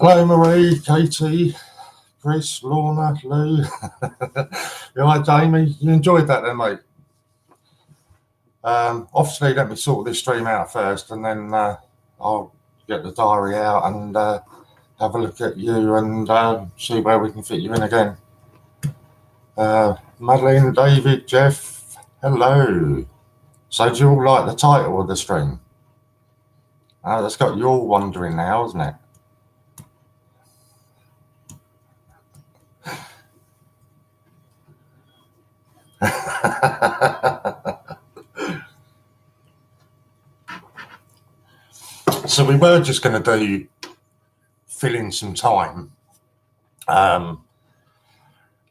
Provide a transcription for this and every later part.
Hello, Marie, Katie, Chris, Lorna, Lou. You all right, Jamie? You enjoyed that then, mate? Obviously, let me sort this stream out first, and then I'll get the diary out and have a look at you and see where we can fit you in again. Madeline, David, Jeff, hello. So do you all like the title of the stream? That's got you all wondering now, hasn't it? So we were just going to fill in some time.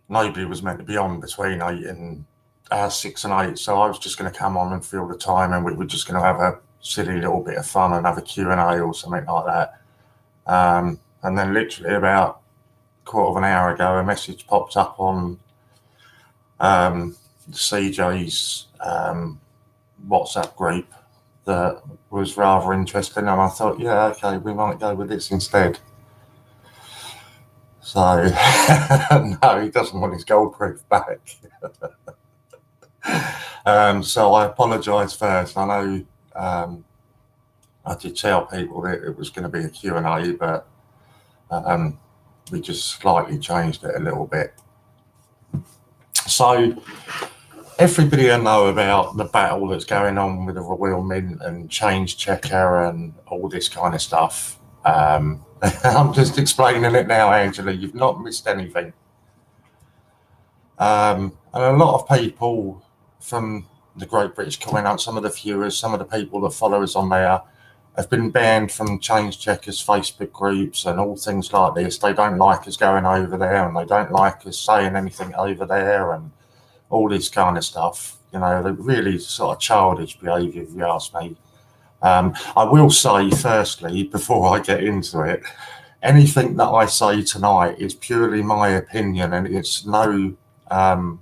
Nobody was meant to be on between 6 and 8, so I was just going to come on and fill the time, and we were just going to have a silly little bit of fun and have a Q&A or something like that. And then literally about a quarter of an hour ago, a message popped up on CJ's WhatsApp group that was rather interesting, and I thought, yeah, okay, we might go with this instead. So, no, he doesn't want his gold proof back. So I apologise first. I know I did tell people that it was going to be a Q&A, but we just slightly changed it a little bit. So everybody will know about the battle that's going on with the Royal Mint and Change Checker and all this kind of stuff. I'm just explaining it now, Angela. You've not missed anything. And a lot of people from the Great British Coin Hunt, some of the viewers, some of the people that follow us on there, have been banned from Change Checkers Facebook groups and all things like this. They don't like us going over there, and they don't like us saying anything over there, and all this kind of stuff. You know, they're really sort of childish behaviour, if you ask me. I will say, firstly, before I get into it, anything that I say tonight is purely my opinion, and it's no, come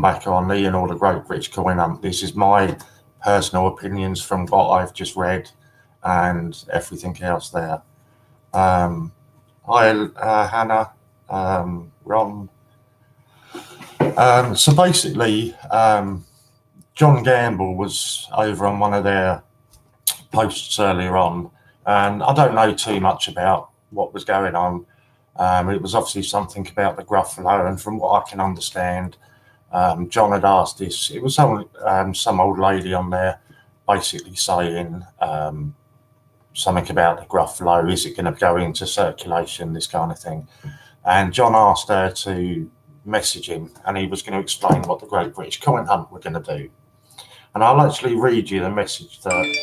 back on Ian or the Great British Coin Hunt. This is my personal opinions from what I've just read and everything else there. Hi, Hannah, Ron. So basically, John Gamble was over on one of their posts earlier on, and I don't know too much about what was going on. It was obviously something about the Gruffalo, and from what I can understand, John had asked this. It was some old lady on there basically saying something about the Gruffalo. Is it going to go into circulation, this kind of thing? And John asked her to message him, and he was going to explain what the Great British Coin Hunt were going to do. And I'll actually read you the message that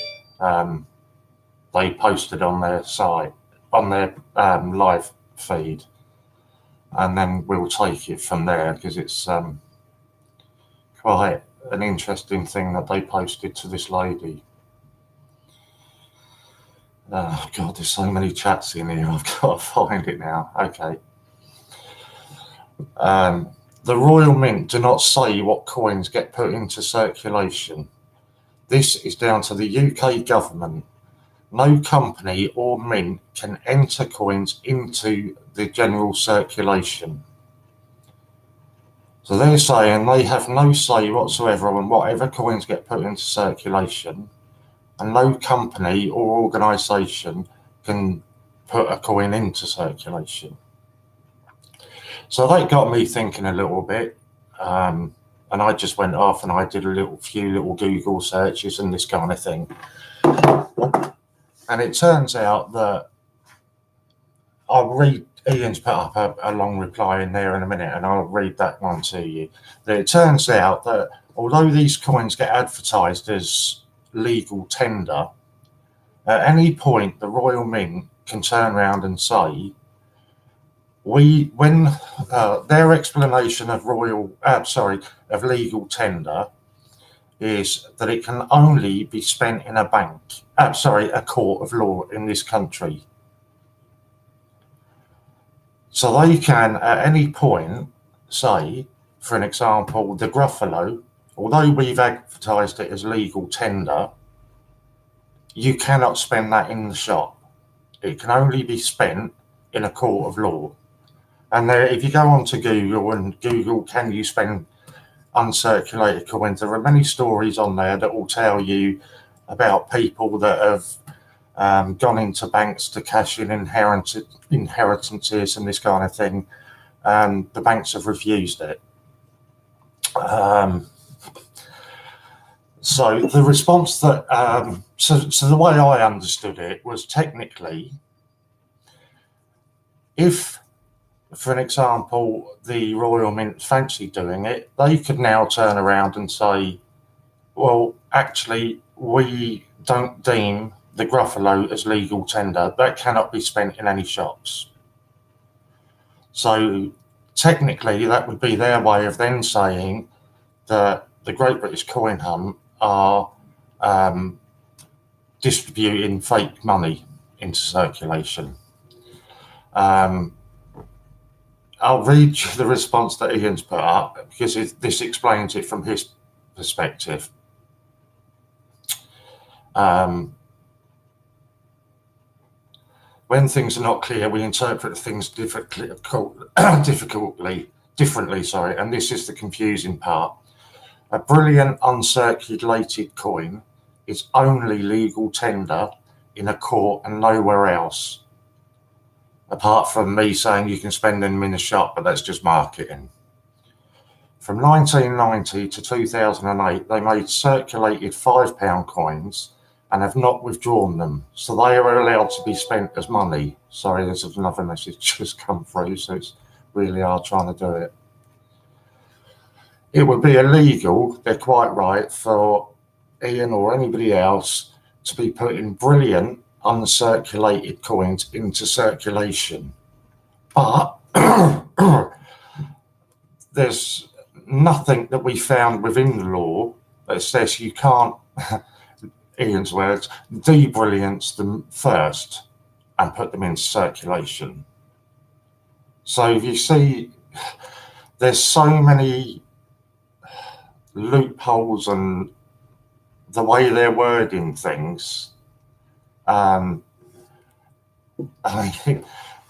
they posted on their site, on their live feed, and then we'll take it from there, because it's quite an interesting thing that they posted to this lady. Oh God, there's so many chats in here. I've got to find it now. Okay. The Royal Mint do not say what coins get put into circulation. This is down to the UK government. No company or mint can enter coins into the general circulation. So they're saying they have no say whatsoever on whatever coins get put into circulation, and no company or organisation can put a coin into circulation. So that got me thinking a little bit, and I just went off and I did a few little Google searches and this kind of thing. And it turns out that I'll read, Ian's put up a long reply in there in a minute, and I'll read that one to you. That it turns out that although these coins get advertised as legal tender, at any point the Royal Mint can turn around and say, when their explanation of legal tender is that it can only be spent in a court of law in this country. So they can at any point say, for an example, the Gruffalo, although we've advertised it as legal tender, you cannot spend that in the shop. It can only be spent in a court of law. And if you go onto Google and Google, can you spend uncirculated coins, there are many stories on there that will tell you about people that have gone into banks to cash in inheritances and this kind of thing, and the banks have refused it. So the response that, so the way I understood it was, technically, if, for an example, the Royal Mint fancy doing it, they could now turn around and say, well, actually, we don't deem the Gruffalo as legal tender. That cannot be spent in any shops. So technically, that would be their way of then saying that the Great British Coin Hunt are distributing fake money into circulation. I'll read you the response that Ian's put up, because this explains it from his perspective. When things are not clear, we interpret things differently, and this is the confusing part. A brilliant uncirculated coin is only legal tender in a court and nowhere else, apart from me saying you can spend them in a shop, but that's just marketing. From 1990 to 2008, they made circulated £5 coins and have not withdrawn them, so they are allowed to be spent as money. Sorry, there's another message just come through, so it's really hard trying to do it. It would be illegal, they're quite right, for Ian or anybody else to be putting brilliant uncirculated coins into circulation. But there's nothing that we found within the law that says you can't, Ian's words, de-brilliance them first and put them into circulation. So if you see, there's so many loopholes and the way they're wording things. I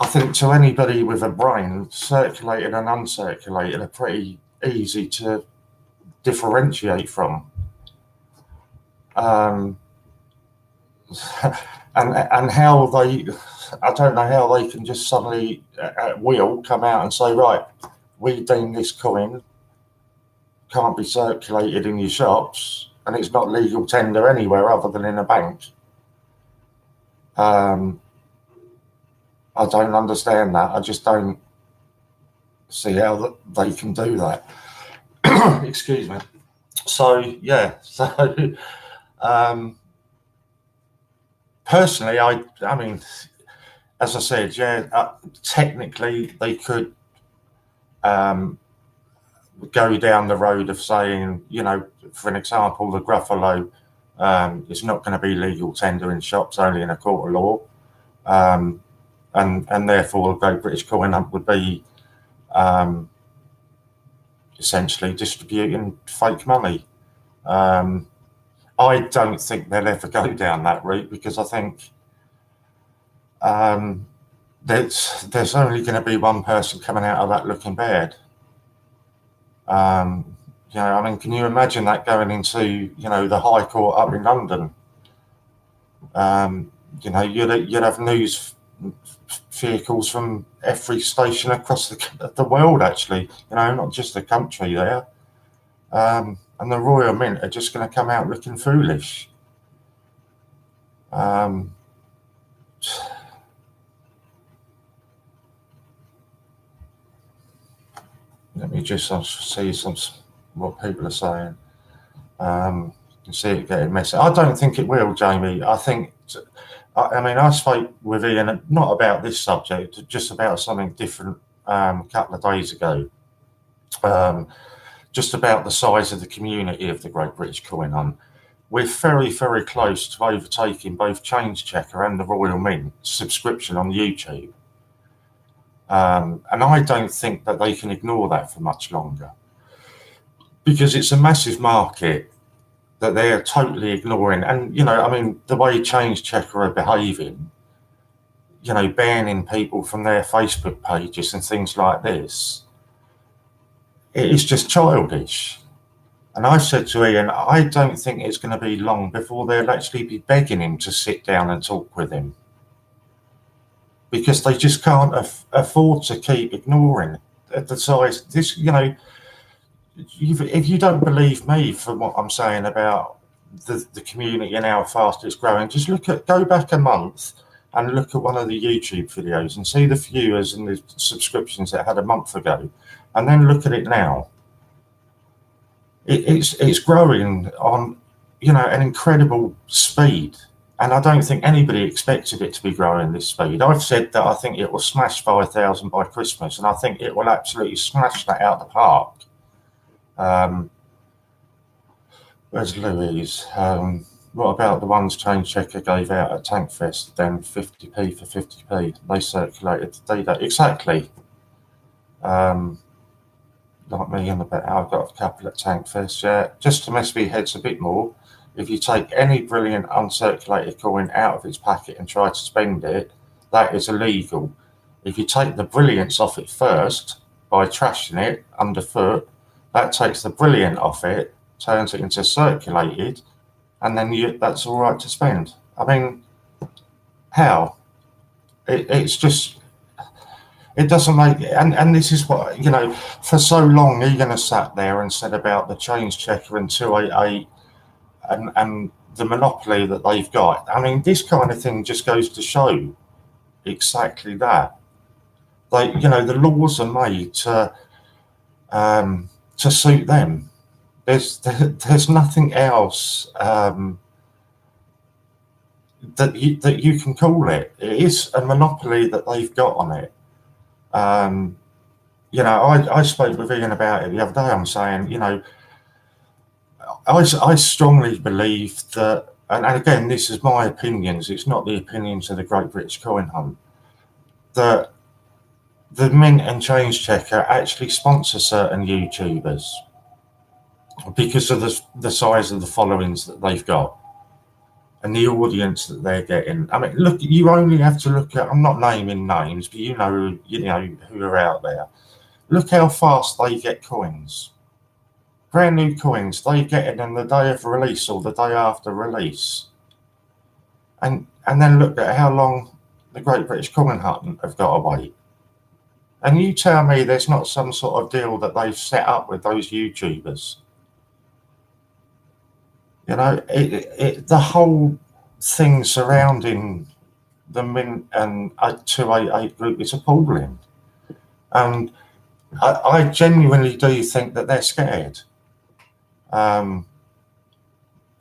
think to anybody with a brain, circulated and uncirculated are pretty easy to differentiate from. And how they, I don't know how they can just suddenly at will come out and say, right, we deem this coin can't be circulated in your shops and it's not legal tender anywhere other than in a bank. I don't understand that. I just don't see how they can do that. Excuse me. So yeah, so personally, I mean, as I said, yeah, technically they could go down the road of saying, you know, for an example, the Gruffalo is not going to be legal tender in shops, only in a court of law, and therefore the Great British Coin Hunt would be essentially distributing fake money. I don't think they'll ever go down that route, because I think there's only going to be one person coming out of that looking bad. You know, I mean, can you imagine that going into, you know, the High Court up in London? You know, you'd have news vehicles from every station across the world, actually, you know, not just the country there. And the Royal Mint are just going to come out looking foolish. Let me just see what people are saying. You see it getting messy. I don't think it will, Jamie. I think, I mean, I spoke with Ian, not about this subject, just about something different a couple of days ago. Just about the size of the community of the Great British Coin Hunt. We're very, very close to overtaking both Change Checker and the Royal Mint subscription on YouTube. And I don't think that they can ignore that for much longer, because it's a massive market. that they're totally ignoring. And, you know, I mean, the way Change Checker are behaving, you know, banning people from their Facebook pages and things like this, it is just childish. And I said to Ian, I don't think it's going to be long before they'll actually be begging him to sit down and talk with him, because they just can't afford to keep ignoring the size. This, you know, if you don't believe me for what I'm saying about the community and how fast it's growing, just go back a month and look at one of the YouTube videos and see the viewers and the subscriptions that had a month ago, and then look at it now. It's growing on, you know, an incredible speed, and I don't think anybody expected it to be growing this speed. I've said that I think it will smash 5,000 by Christmas, and I think it will absolutely smash that out of the park. Where's Louise? What about the ones Change Checker gave out at Tankfest? Then 50p for 50p. They circulated the data. Exactly. Like me in the bit, I've got a couple at Tankfest. Yeah, just to mess me heads a bit more. If you take any brilliant uncirculated coin out of its packet and try to spend it, that is illegal. If you take the brilliance off it first by trashing it underfoot, that takes the brilliant off it, turns it into circulated, and then that's all right to spend. I mean, how? It's just, it doesn't make it. And this is what, you know, for so long Ian has sat there and said about the Change Checker and 288 and the monopoly that they've got. I mean, this kind of thing just goes to show exactly that. Like, you know, the laws are made to suit them. There's nothing else that you can call it. It is a monopoly that they've got on it. You know, I spoke with Ian about it the other day. I'm saying, you know, I strongly believe that, and again, this is my opinions, it's not the opinions of the Great British Coin Hunt, that the Mint and Change Checker actually sponsor certain YouTubers because of the size of the followings that they've got and the audience that they're getting. I mean, look, you only have to look at, I'm not naming names, but you know who are out there. Look how fast they get coins. Brand new coins, they get it on the day of release or the day after release. And then look at how long the Great British Coin Hunt have got to wait. And you tell me there's not some sort of deal that they've set up with those YouTubers. You know, the whole thing surrounding the Mint and 288 group is appalling. And I genuinely do think that they're scared of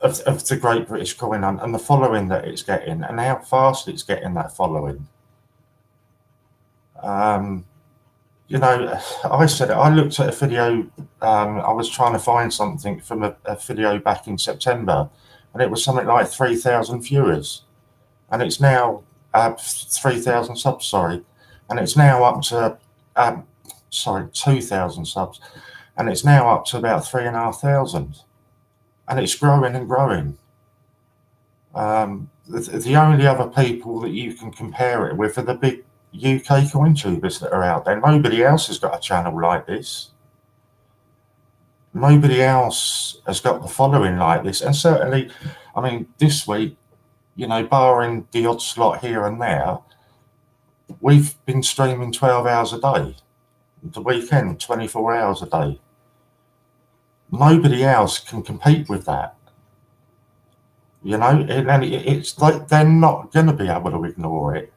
the Great British Coin Hunt and the following that it's getting and how fast it's getting that following. You know, I said I looked at a video. I was trying to find something from a video back in September, and it was something like 3,000 viewers, and it's now 3,000 subs. Sorry, and it's now up to 2,000 subs, and it's now up to about 3,500, and it's growing and growing. The only other people that you can compare it with are the big UK coin tubers that are out there. Nobody else has got a channel like this. Nobody else has got the following like this. And certainly, I mean, this week, you know, barring the odd slot here and there, we've been streaming 12 hours a day. The weekend, 24 hours a day. Nobody else can compete with that. You know, and it's like they're not going to be able to ignore it.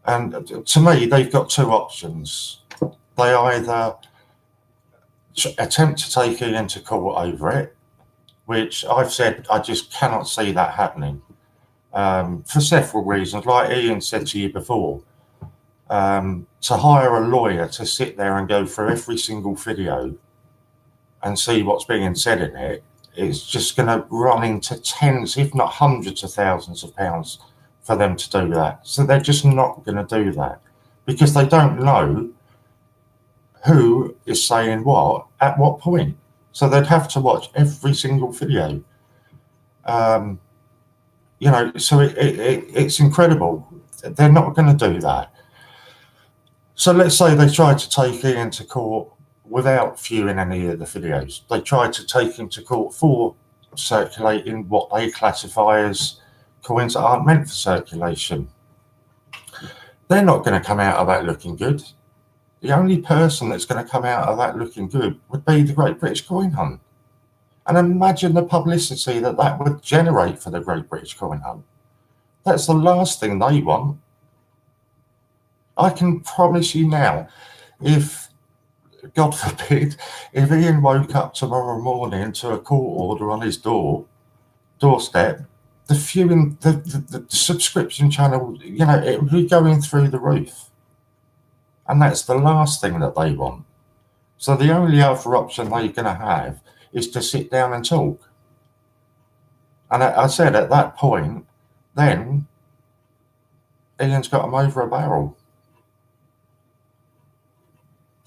And to me, they've got two options. They either attempt to take Ian to court over it, which I've said I just cannot see that happening for several reasons. Like Ian said to you before, to hire a lawyer to sit there and go through every single video and see what's being said in it, it's just going to run into tens, if not hundreds of thousands of pounds for them to do that. So they're just not going to do that because they don't know who is saying what at what point. So they'd have to watch every single video You know, so it's incredible. They're not going to do that. So let's say they tried to take Ian to court without viewing any of the videos. They tried to take him to court for circulating what they classify as coins that aren't meant for circulation. They're not going to come out of that looking good. The only person that's going to come out of that looking good would be the Great British Coin Hunt. And imagine the publicity that that would generate for the Great British Coin Hunt. That's the last thing they want. I can promise you now, if, God forbid, if Ian woke up tomorrow morning to a court order on his doorstep, the viewing, the subscription channel, you know, it would be going through the roof. And that's the last thing that they want. So the only other option they're going to have is to sit down and talk. And I said at that point, then Ian's got them over a barrel.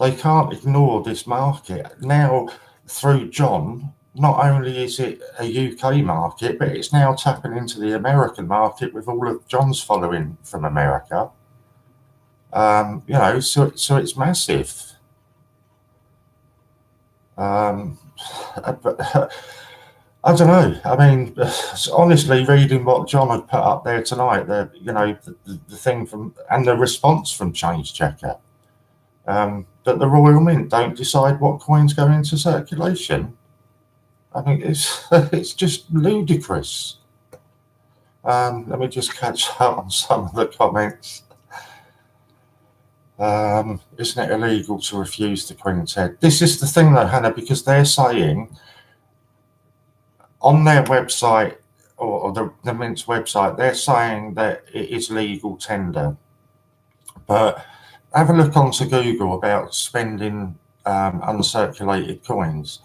They can't ignore this market. Now, through John, not only is it a UK market, but it's now tapping into the American market with all of John's following from America. You know, so it's massive. But I don't know. I mean, honestly, reading what John had put up there tonight, you know, the thing from, and the response from Change Checker, that the Royal Mint don't decide what coins go into circulation. I mean, it's just ludicrous. Let me just catch up on some of the comments. Isn't it illegal to refuse the Queen's head? This is the thing though, Hannah, because they're saying on their website, or the Mint's website, they're saying that it is legal tender. But have a look onto Google about spending uncirculated coins.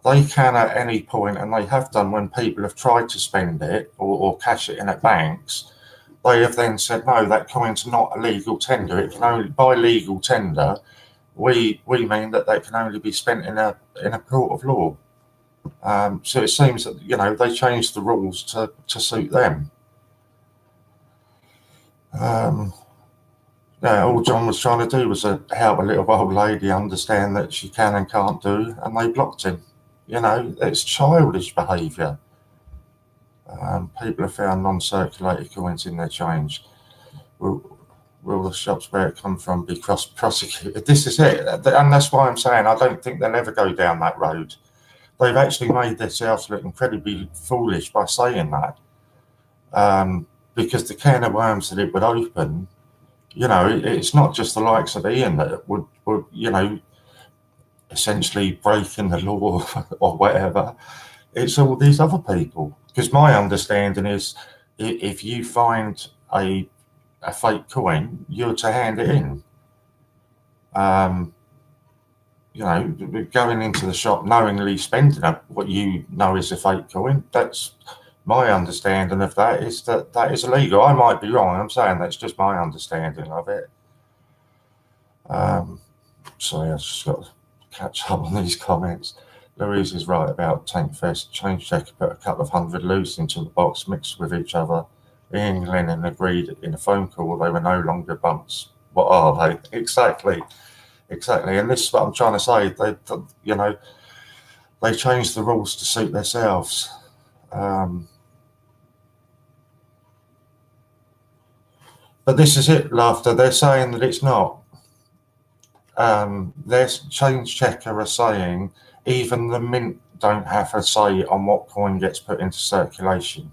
They can at any point, and they have done when people have tried to spend it or cash it in at banks, they have then said, no, that coin's not a legal tender. It can only, by legal tender, we mean that they can only be spent in a court of law. So it seems that, you know, they changed the rules to suit them. Yeah, all John was trying to do was help a little old lady understand that she can and can't do, and they blocked him. You know, it's childish behaviour. People have found non-circulated coins in their change. Will the shops where it come from be prosecuted? This is it, and that's why I'm saying I don't think they'll ever go down that road. They've actually made themselves look incredibly foolish by saying that, because the can of worms that it would open, you know, it's not just the likes of Ian that would you know, essentially breaking the law or whatever. It's all these other people. Because my understanding is, if you find a fake coin, you're to hand it in. You know, going into the shop knowingly spending what you know is a fake coin, that's my understanding of that, is that is illegal. I might be wrong. I'm saying that's just my understanding of it. Sorry, I just got to catch up on these comments. Louise is right about Tank Fest. Change Checker put a couple of hundred loose into the box, mixed with each other. Ian and Lennon agreed in a phone call they were no longer bunts. What are they? Exactly. And this is what I'm trying to say. They, you know, they changed the rules to suit themselves. But this is it, Laughter. They're saying that it's not. Their Change Checker are saying even the Mint don't have a say on what coin gets put into circulation.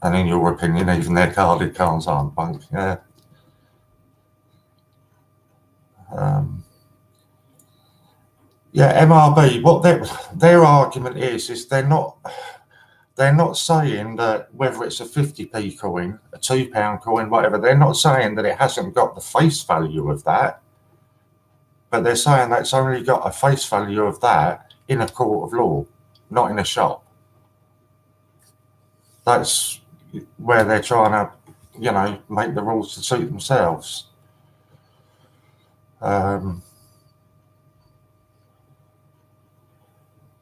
And in your opinion, even their carded cards aren't bunk. Yeah. Yeah, MRB, what their argument is they're not saying that whether it's a 50p coin, a £2 coin, whatever, they're not saying that it hasn't got the face value of that, but they're saying that's only got a face value of that in a court of law, not in a shop. That's where they're trying to, you know, make the rules to suit themselves.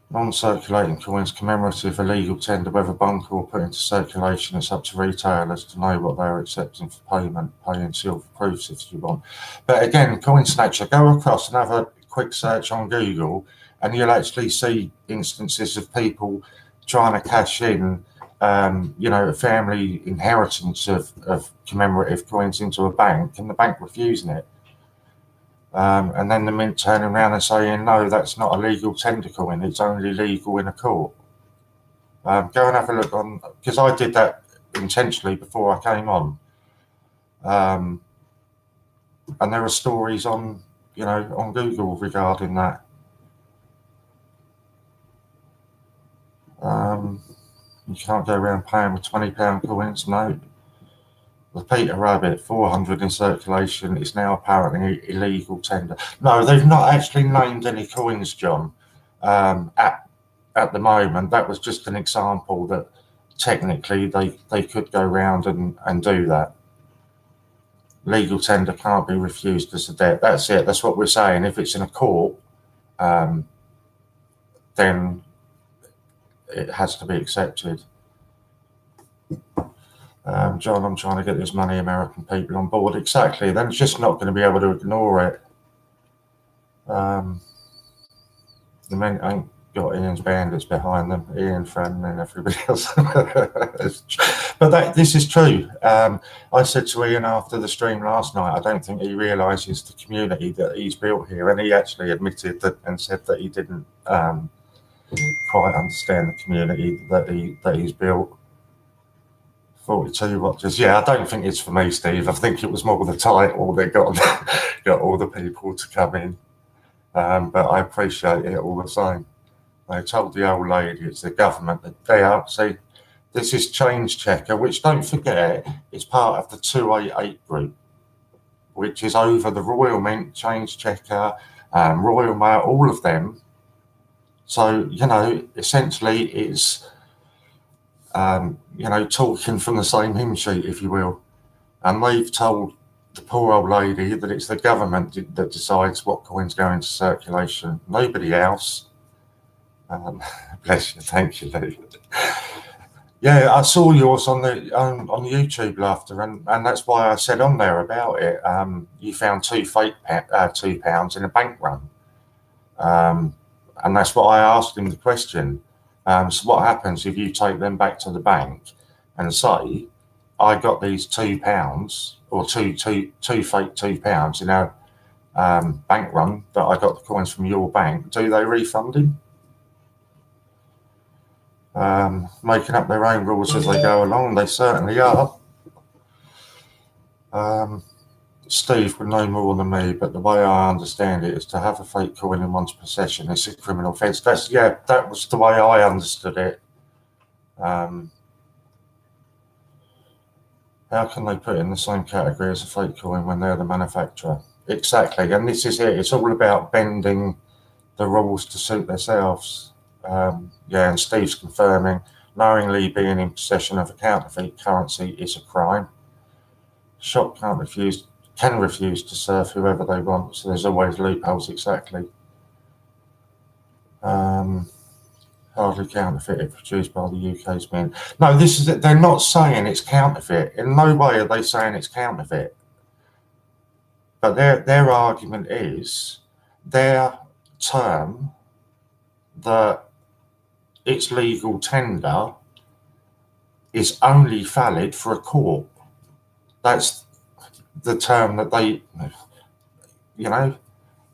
Non-circulating coins commemorative illegal tender, whether bunk or put into circulation, it's up to retailers to know what they're accepting for payment. Pay in silver proofs if you want. But again, coin snatcher, go across and have a quick search on Google and you'll actually see instances of people trying to cash in, a family inheritance of commemorative coins into a bank and the bank refusing it. And then the mint turning around and saying, no, that's not a legal tender coin, it's only legal in a court. Go and have a look on, because I did that intentionally before I came on. And there are stories on, on Google regarding that. You can't go around paying with £20 coins, no. The Peter Rabbit, 400 in circulation, is now apparently illegal tender. No, they've not actually named any coins, John, at the moment. That was just an example that technically they could go around and do that. Legal tender can't be refused as a debt. That's it. That's what we're saying. If it's in a court, then it has to be accepted. John, I'm trying to get this money American people on board. Exactly. They're just not going to be able to ignore it. The men ain't got Ian's bandits behind them, Ian, Fran, and everybody else. But this is true. I said to Ian after the stream last night, I don't think he realises the community that he's built here, and he actually admitted that and said that he didn't quite understand the community that he's built. 42 watchers. Yeah, I don't think it's for me, Steve. I think it was more the title that got all the people to come in. But I appreciate it all the same. They told the old lady it's the government that they are. See, this is Change Checker, which, don't forget, is part of the 288 group, which is over the Royal Mint, Change Checker, Royal Mail, all of them. So, essentially it's talking from the same hymn sheet, if you will. And they've told the poor old lady that it's the government that decides what coins go into circulation, nobody else. Bless you, thank you, David. Yeah, I saw yours on the YouTube, Laughter, and that's why I said on there about it. You found two fake £2 in a bank run, and that's what I asked him the question. So what happens if you take them back to the bank and say, I got these £2 or two fake £2 in a bank run that I got the coins from your bank? Do they refund him? Making up their own rules as they go along, they certainly are. Steve would know more than me, but the way I understand it is to have a fake coin in one's possession is a criminal offence. That was the way I understood it. How can they put it in the same category as a fake coin when they're the manufacturer? Exactly, and this is it. It's all about bending the rules to suit themselves. And Steve's confirming, knowingly being in possession of a counterfeit currency is a crime. Shop can refuse to serve whoever they want, so there's always loopholes. Exactly. Hardly counterfeit if produced by the UK's mint. No, this is it. They're not saying it's counterfeit. In no way are they saying it's counterfeit. But their argument is their term that it's legal tender is only valid for a court. That's the term that they,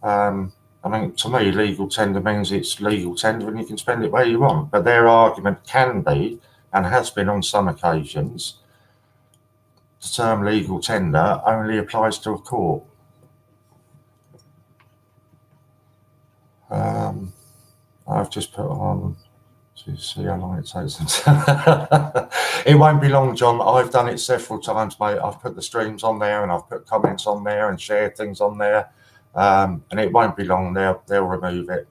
I mean, to me, legal tender means it's legal tender and you can spend it where you want. But their argument can be, and has been on some occasions, the term legal tender only applies to a court. I've just put on to see how long it takes them. It won't be long, John. I've done it several times, mate. I've put the streams on there and I've put comments on there and shared things on there. And it won't be long. They'll remove it.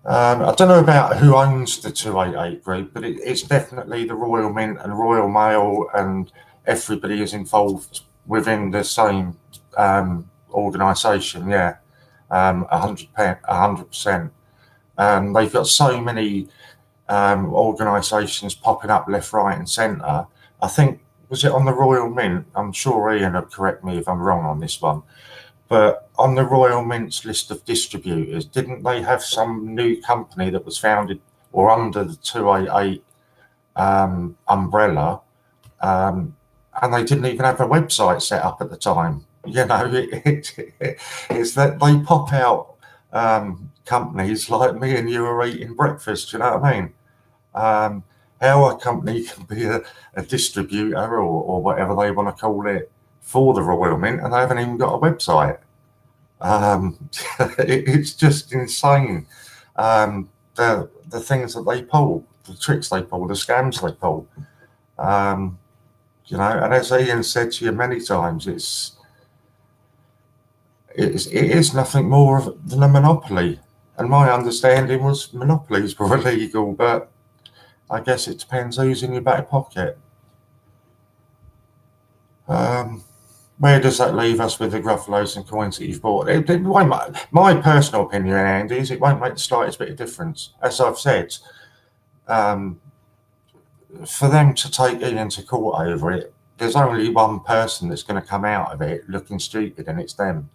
I don't know about who owns the 288 group, but it's definitely the Royal Mint and Royal Mail, and everybody is involved within the same organisation. Yeah. 100%. They've got so many organisations popping up left, right, and centre. I think, was it on the Royal Mint? I'm sure Ian will correct me if I'm wrong on this one. But on the Royal Mint's list of distributors, didn't they have some new company that was founded or under the 288 umbrella? And they didn't even have a website set up at the time. You know, it's that they pop out companies like me and you are eating breakfast. You know what I mean? How a company can be a distributor or whatever they want to call it for the Royal Mint, and they haven't even got a website. It's just insane. The things that they pull, the tricks they pull, the scams they pull. You know, and as Ian said to you many times, it is nothing more than a monopoly. And my understanding was monopolies were illegal, but I guess it depends who's in your back pocket. Where does that leave us with the Gruffalos and coins that you've bought? My personal opinion, Andy, is it won't make the slightest bit of difference. As I've said, for them to take Ian to court over it, there's only one person that's going to come out of it looking stupid, and it's them.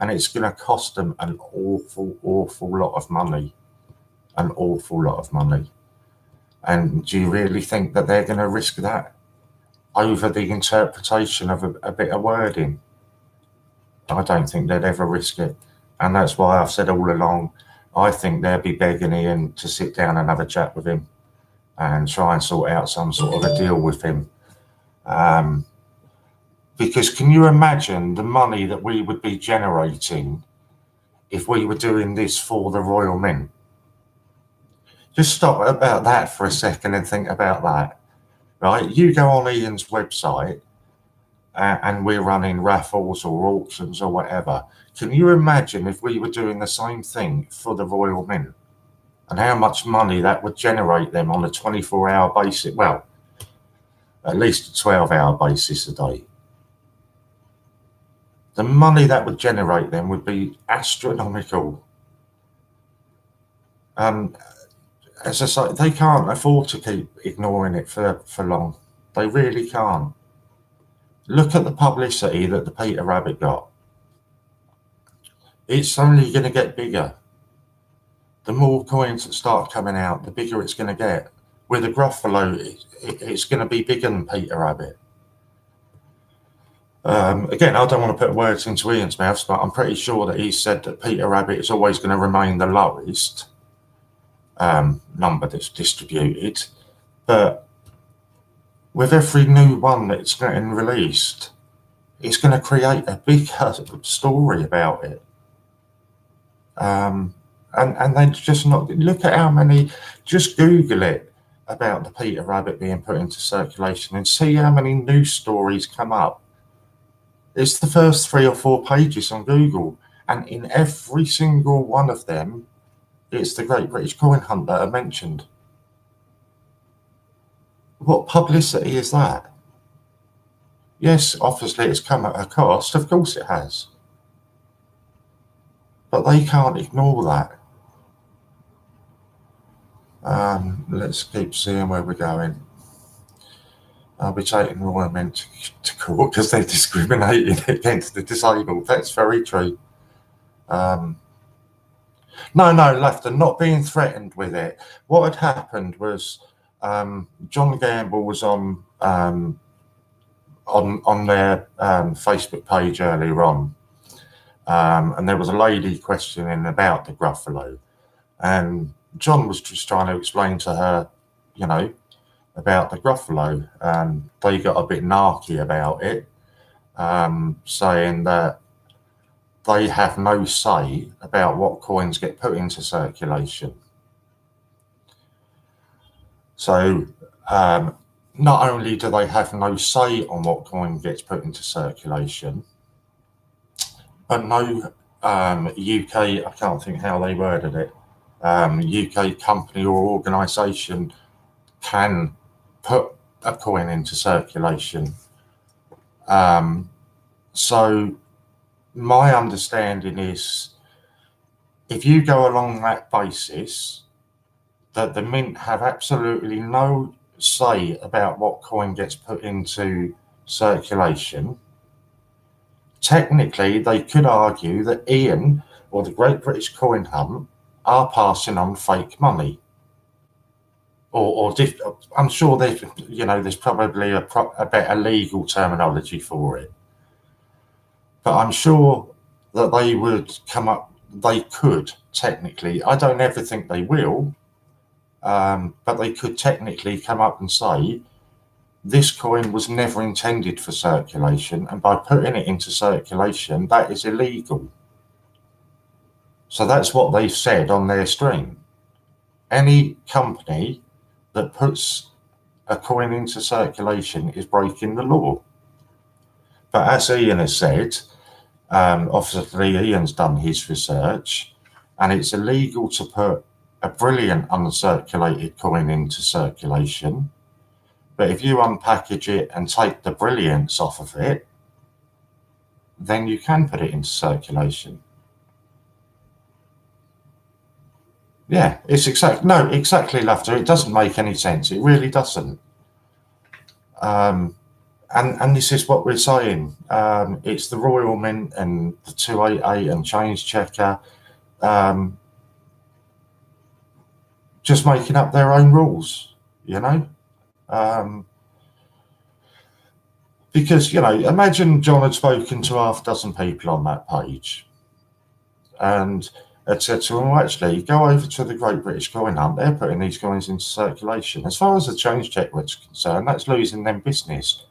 And it's going to cost them an awful, awful lot of money. An awful lot of money. And do you really think that they're going to risk that over the interpretation of a bit of wording? I don't think they'd ever risk it. And that's why I've said all along, I think they'll be begging Ian to sit down and have a chat with him and try and sort out some sort of a deal with him. Because can you imagine the money that we would be generating if we were doing this for the Royal Mint? Just stop about that for a second and think about that, right? You go on Ian's website and we're running raffles or auctions or whatever. Can you imagine if we were doing the same thing for the Royal Mint and how much money that would generate them on a 24-hour basis? Well, at least a 12-hour basis a day. The money that would generate them would be astronomical. As I say, they can't afford to keep ignoring it for long. They really can't. Look at the publicity that the Peter Rabbit got. It's only going to get bigger. The more coins that start coming out, the bigger it's going to get. With the Gruffalo, it's going to be bigger than Peter Rabbit. Again, I don't want to put words into Ian's mouth, but I'm pretty sure that he said that Peter Rabbit is always going to remain the lowest number that's distributed. But with every new one that's getting released, it's going to create a bigger story about it. And then just not look at how many, just Google it about the Peter Rabbit being put into circulation and see how many news stories come up. It's the first 3 or 4 pages on Google, and in every single one of them, it's the Great British Coin Hunt that I mentioned. What publicity is that? Yes, obviously it's come at a cost. Of course it has. But they can't ignore that. Let's keep seeing where we're going. I'll be taking Royal Mint to court because they're discriminating against the disabled. That's very true. No, Lafton, not being threatened with it. What had happened was John Gamble was on their Facebook page earlier on, and there was a lady questioning about the Gruffalo, and John was just trying to explain to her, you know, about the Gruffalo. They got a bit narky about it, saying that they have no say about what coins get put into circulation. So not only do they have no say on what coin gets put into circulation, but no UK, I can't think how they worded it, UK company or organisation can put a coin into circulation. So my understanding is if you go along that basis, that the mint have absolutely no say about what coin gets put into circulation, technically they could argue that Ian or the Great British Coin Hunt are passing on fake money. I'm sure there's probably a better legal terminology for it, but I'm sure that they could technically, I don't ever think they will, but they could technically come up and say, this coin was never intended for circulation, and by putting it into circulation, that is illegal. So that's what they've said on their stream. Any company that puts a coin into circulation is breaking the law. But as Ian has said, obviously Ian's done his research, and it's illegal to put a brilliant uncirculated coin into circulation. But if you unpackage it and take the brilliance off of it, then you can put it into circulation. Yeah, it's exactly, Laughter. It doesn't make any sense. It really doesn't. And this is what we're saying. It's the Royal Mint and the 288 and Change Checker just making up their own rules, because, imagine John had spoken to half a dozen people on that page and had said to them, well, actually, go over to the Great British Coin Hunt. They're putting these coins into circulation. As far as the Change Check was concerned, that's losing them business.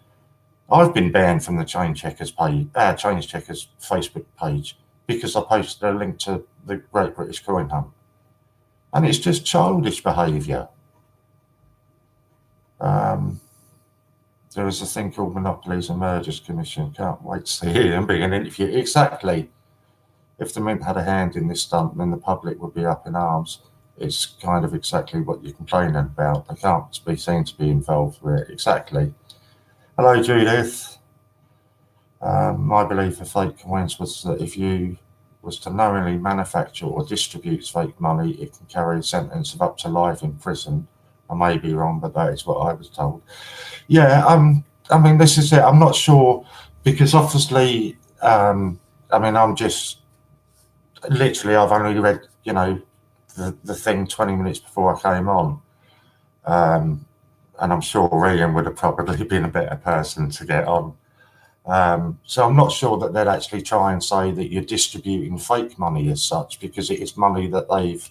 I've been banned from the Change Checkers Facebook page because I posted a link to the Great British Coin Hunt. And it's just childish behaviour. There is a thing called Monopolies and Mergers Commission. Can't wait to see him being interviewed. Exactly. If the Mint had a hand in this stunt, then the public would be up in arms. It's kind of exactly what you're complaining about. They can't be seen to be involved with it. Exactly. Hello, Judith. My belief of fake coins was that if you was to knowingly manufacture or distribute fake money, it can carry a sentence of up to life in prison. I may be wrong, but that is what I was told. Yeah, I mean, this is it. I'm not sure, because obviously, I'm just literally, I've only read, the thing 20 minutes before I came on. And I'm sure Ian would have probably been a better person to get on. So I'm not sure that they'd actually try and say that you're distributing fake money as such, because it is money that they've,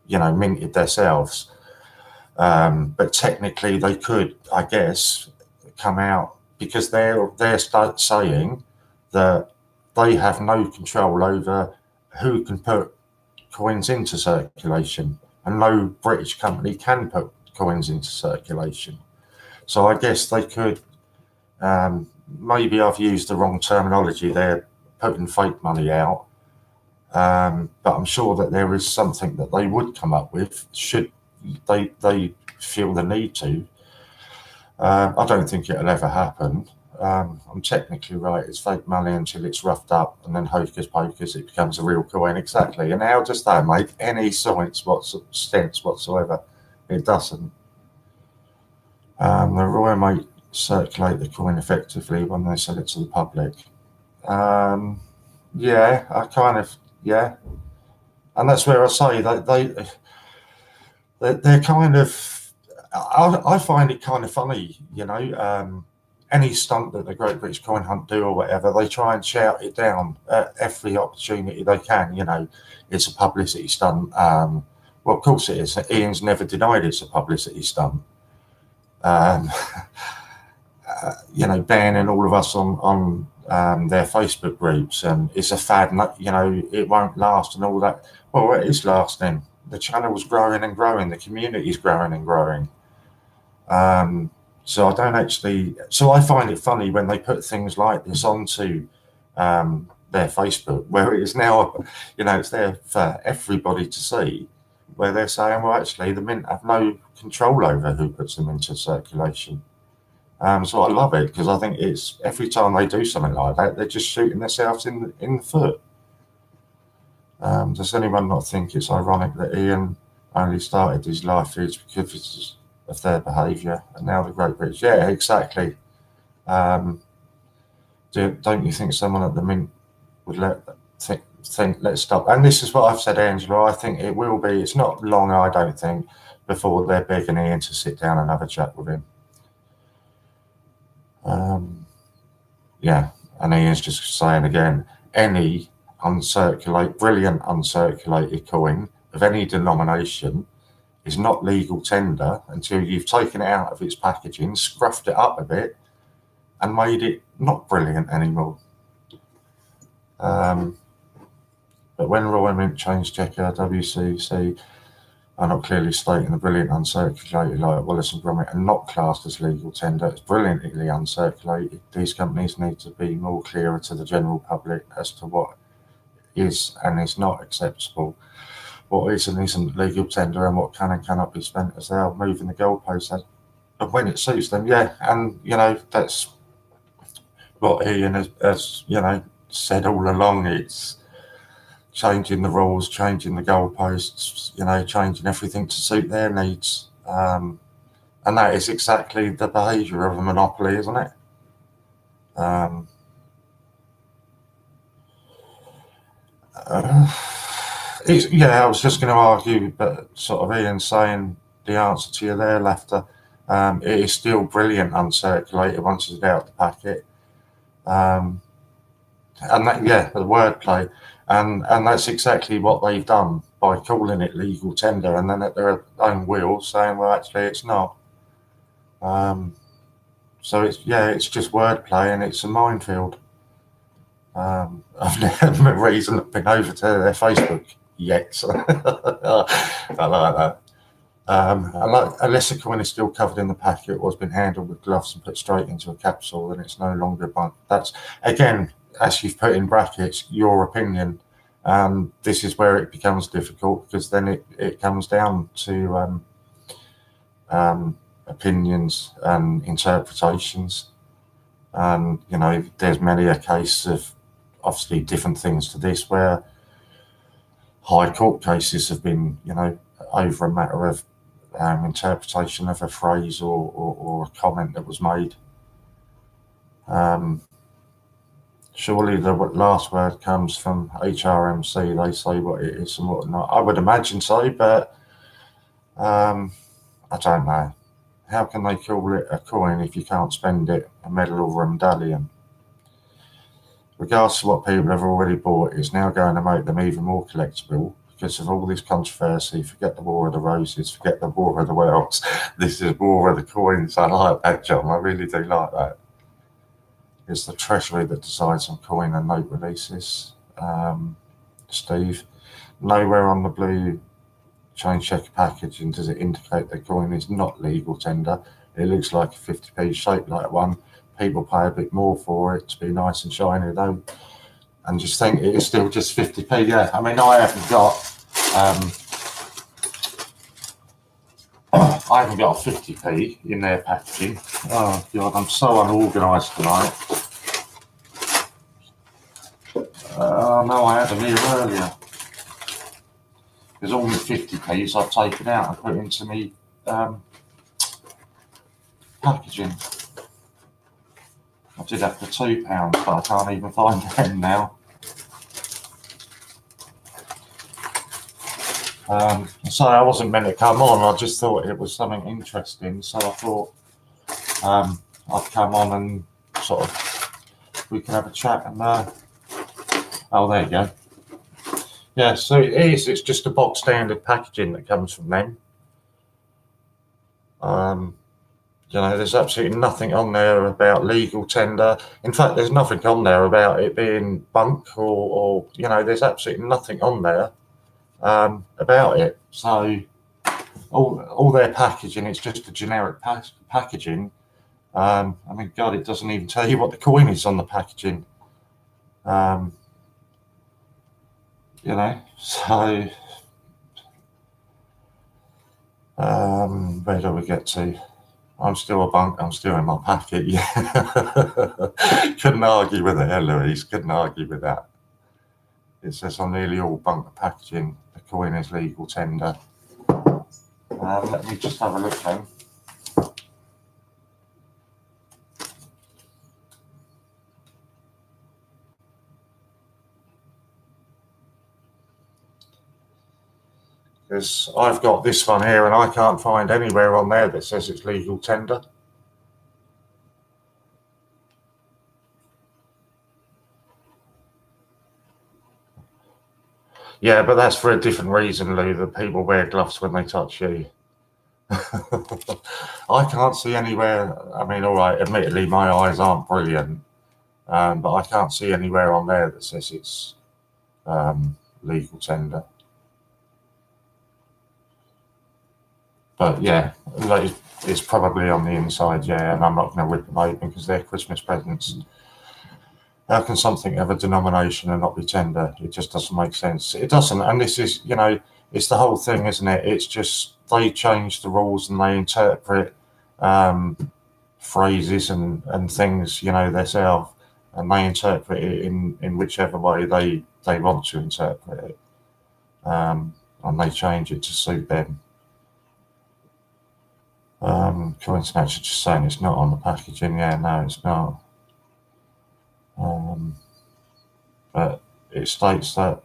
minted themselves. But technically they could, I guess, come out, because they're saying that they have no control over who can put coins into circulation, and no British company can put coins into circulation. So I guess they could, maybe I've used the wrong terminology there, putting fake money out, but I'm sure that there is something that they would come up with should they feel the need to. I don't think it'll ever happen. I'm technically right, it's fake money until it's roughed up, and then hocus pocus, it becomes a real coin. Exactly. And how does that make any sense whatsoever? It doesn't. The Royal might circulate the coin effectively when they sell it to the public. Yeah, and that's where I say that they're kind of, I find it kind of funny, any stunt that the Great British Coin Hunt do or whatever, they try and shout it down at every opportunity they can. It's a publicity stunt. Well, of course it is. Ian's never denied it's a publicity stunt. Banning all of us on their Facebook groups, and it's a fad, it won't last and all that. Well, it is lasting. The channel's growing and growing. The community's growing and growing. So I find it funny when they put things like this onto their Facebook, where it is now, it's there for everybody to see, where they're saying, well, actually, the Mint have no control over who puts them into circulation. So I love it, because I think it's every time they do something like that, they're just shooting themselves in the foot. Does anyone not think it's ironic that Ian only started his life feeds because of their behaviour, and now the Great British? Yeah, exactly. Don't you think someone at the Mint would think let's stop? And this is what I've said, Angela. I think it will be. It's not long, I don't think, before they're begging Ian to sit down and have a chat with him. Yeah, and Ian's just saying again, any brilliant uncirculated coin of any denomination is not legal tender until you've taken it out of its packaging, scruffed it up a bit, and made it not brilliant anymore. But when Royal Mint changed checker, WCC are not clearly stating the brilliant uncirculated like Wallace and Gromit are not classed as legal tender. It's brilliantly uncirculated. These companies need to be more clearer to the general public as to what is and is not acceptable, what is and isn't legal tender, and what can and cannot be spent as they are moving the goalposts and when it suits them. Yeah, and that's what Ian has said all along. It's changing the rules, changing the goalposts, changing everything to suit their needs. And that is exactly the behaviour of a monopoly, isn't it? I was just going to argue, but sort of Ian saying the answer to you there, Laughter. It is still brilliant uncirculated once it's out of the packet. And that, the wordplay. And that's exactly what they've done by calling it legal tender, and then at their own will saying, well, actually, it's not. So it's just wordplay, and it's a minefield. I've never reason been over to their Facebook yet. So I like that. Unless a coin is still covered in the packet or has been handled with gloves and put straight into a capsule, then it's no longer bunk. That's, again, as you've put in brackets, your opinion. This is where it becomes difficult, because then it comes down to opinions and interpretations. And, there's many a case of obviously different things to this, where high court cases have been, over a matter of interpretation of a phrase or a comment that was made. Surely the last word comes from HRMC. They say what it is and what not. I would imagine so, but I don't know. How can they call it a coin if you can't spend it, a medal or a medallion? Regardless of what people have already bought, it's now going to make them even more collectible because of all this controversy. Forget the War of the Roses, forget the War of the Worlds. This is War of the Coins. I like that, John. I really do like that. It's the Treasury that decides on coin and note releases. Steve, nowhere on the blue change checker packaging does it indicate the coin is not legal tender. It looks like a 50p, shaped like one. People pay a bit more for it to be nice and shiny, though, and just think it is still just 50p. Yeah, I mean, I haven't got a 50p in their packaging. Oh God, I'm so unorganised tonight. No, I had them here earlier. There's all my 50p's I've taken out and put into me packaging. I did that for £2, but I can't even find them now. So I wasn't meant to come on. I just thought it was something interesting. So I thought I'd come on and sort of we can have a chat. And oh, there you go. Yeah, so it is. It's just a box standard packaging that comes from them. There's absolutely nothing on there about legal tender. In fact, there's nothing on there about it being bunk or there's absolutely nothing on there about it. So all their packaging, it's just a generic packaging. I mean, God, it doesn't even tell you what the coin is on the packaging. So where do we get to? I'm still a bunk. I'm still in my packet. Yeah, couldn't argue with it, Louise. Couldn't argue with that. it says on nearly all bunker packaging the coin is legal tender. Let me just have a look then. Because I've got this one here and I can't find anywhere on there that says it's legal tender. Yeah, but that's for a different reason, Lou, that people wear gloves when they touch you. I can't see anywhere. I mean, all right, admittedly, my eyes aren't brilliant, but I can't see anywhere on there that says it's legal tender. But yeah, it's probably on the inside, yeah, and I'm not going to rip them open because they're Christmas presents. How can something have a denomination and not be tender? It just doesn't make sense. It doesn't, and this is, you know, it's the whole thing, isn't it? It's just they change the rules and they interpret phrases and things, you know, themselves, and they interpret it in whichever way they want to interpret it, and they change it to suit them. Coincidence just saying it's not on the packaging. Yeah, no, it's not. But it states that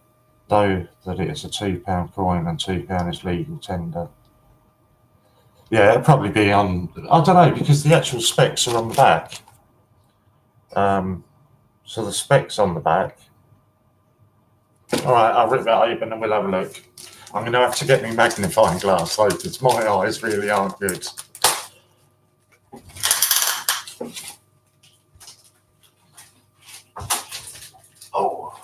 though that it is a £2 coin and £2 is legal tender. Yeah, it'll probably be on, I don't know, because the actual specs are on the back. So the specs on the back. All right, I'll rip that open and we'll have a look. I'm going to have to get my magnifying glass though, because my eyes really aren't good. Oh.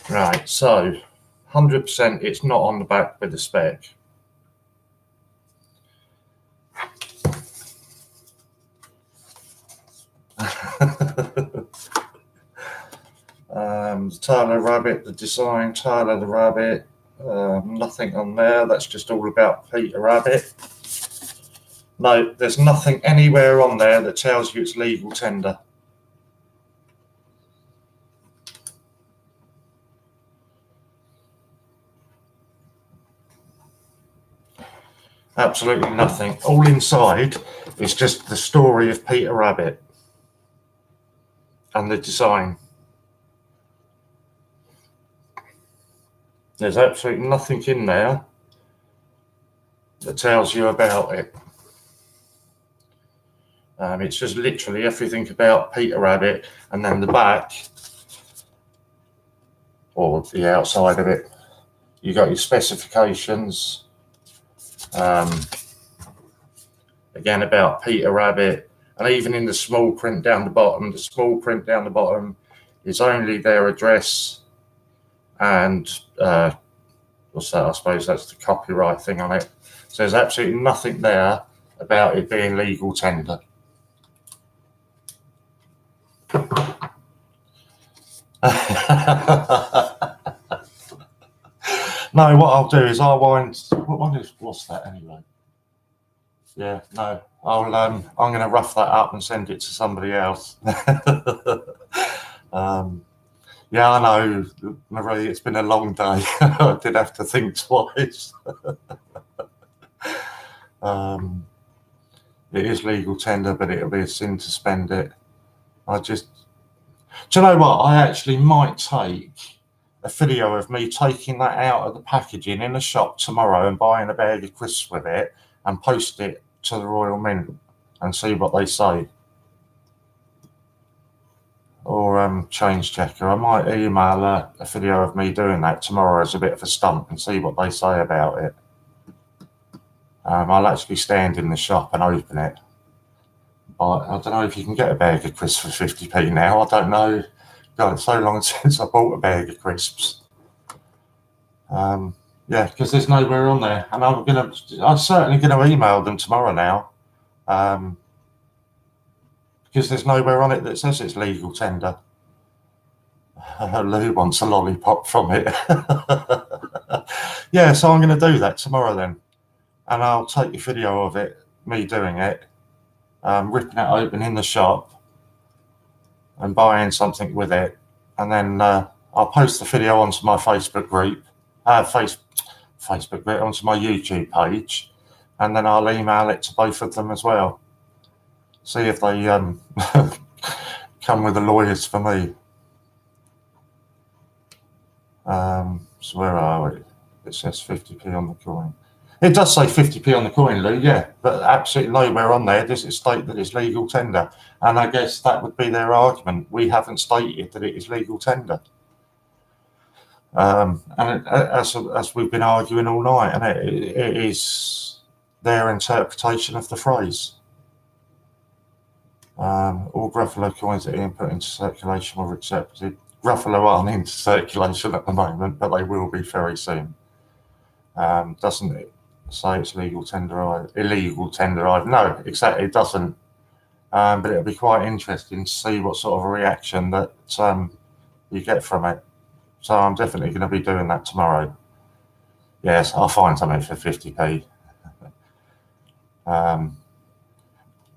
Right, so 100% it's not on the back with the spec. The tail of the rabbit, the design, tail of the rabbit, nothing on there. That's just all about Peter Rabbit. No, there's nothing anywhere on there that tells you it's legal tender. Absolutely nothing. All inside is just the story of Peter Rabbit and the design. There's absolutely nothing in there that tells you about it. It's just literally everything about Peter Rabbit, and then the back, or the outside of it, you got your specifications. Again, about Peter Rabbit, and even in the small print down the bottom, is only their address and what's that? I suppose that's the copyright thing on it. So there's absolutely nothing there about it being legal tender. No, what I'll do is I'll wind. What's that anyway? Yeah, no, I'm going to rough that up and send it to somebody else. Yeah, I know, Marie, it's been a long day. I did have to think twice. It is legal tender, but it'll be a sin to spend it. Do you know what? I actually might take a video of me taking that out of the packaging in a shop tomorrow and buying a bag of crisps with it and post it to the Royal Mint and see what they say. Or Change Checker. I might email a video of me doing that tomorrow as a bit of a stunt and see what they say about it. I'll actually stand in the shop and open it. But I don't know if you can get a bag of crisps for 50p now. I don't know. God, it's so long since I bought a bag of crisps. Yeah, because there's nowhere on there, and I'm certainly gonna email them tomorrow now, because there's nowhere on it that says it's legal tender. Lou wants a lollipop from it. Yeah, so I'm going to do that tomorrow then, and I'll take a video of it, me doing it, ripping it open in the shop, and buying something with it, and then I'll post the video onto my Facebook group, Facebook group, onto my YouTube page, and then I'll email it to both of them as well. See if they come with the lawyers for me. So where are we? It says 50p on the coin. It does say 50p on the coin, Lou, yeah, but absolutely nowhere on there does it state that it's legal tender. And I guess that would be their argument. We haven't stated that it is legal tender. And as we've been arguing all night, and it is their interpretation of the phrase. All Gruffalo coins that Ian put into circulation were accepted. Gruffalo aren't into circulation at the moment, but they will be very soon. Doesn't it say it's illegal tender either? No, exactly, it doesn't. But it'll be quite interesting to see what sort of a reaction that you get from it. So I'm definitely going to be doing that tomorrow. Yes, I'll find something for 50p.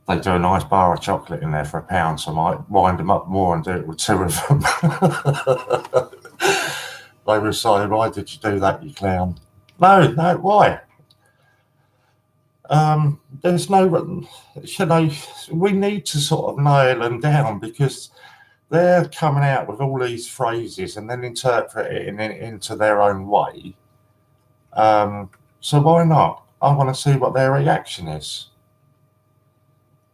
They do a nice bar of chocolate in there for £1, so I might wind them up more and do it with 2 of them. They were saying, why did you do that, you clown? No, why? There's no, we need to sort of nail them down, because they're coming out with all these phrases and then interpret it into their own way. So why not? I want to see what their reaction is.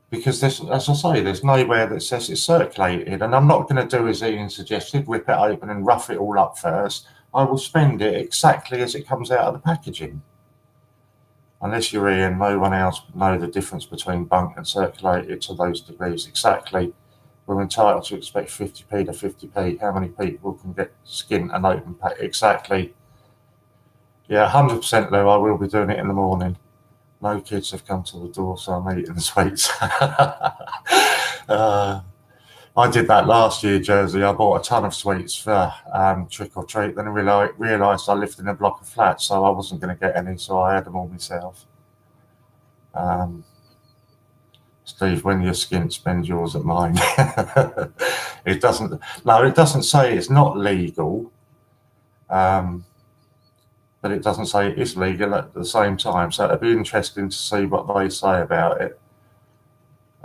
Because this, as I say, there's nowhere that says it's circulated, and I'm not going to do as Ian suggested, rip it open and rough it all up first. I will spend it exactly as it comes out of the packaging. Unless you're Ian, no one else would know the difference between bunk and circulated to those degrees. Exactly. We're entitled to expect 50p to 50p. How many people can get skin and open pack? Exactly. Yeah, 100% Lou, I will be doing it in the morning. No kids have come to the door, so I'm eating the sweets. I did that last year, Jersey. I bought a ton of sweets for trick or treat. Then I realised I lived in a block of flats, so I wasn't going to get any, so I had them all myself. Steve, when you're skint, spend yours at mine. It doesn't say it's not legal. But it doesn't say it is legal at the same time. So it'd be interesting to see what they say about it.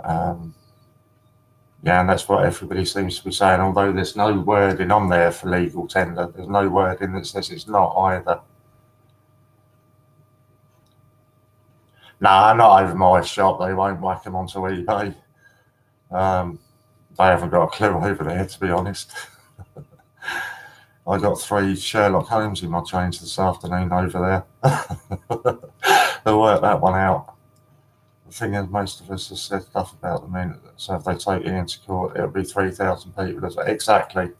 Yeah, and that's what everybody seems to be saying, although there's no wording on there for legal tender. There's no wording that says it's not either. Nah, not over my shop. They won't whack them onto eBay. They haven't got a clue over there, to be honest. I got 3 Sherlock Holmes in my change this afternoon over there. They'll work that one out. The thing is, most of us have said stuff about the men, so if they take it into court, it'll be 3,000 people. Exactly.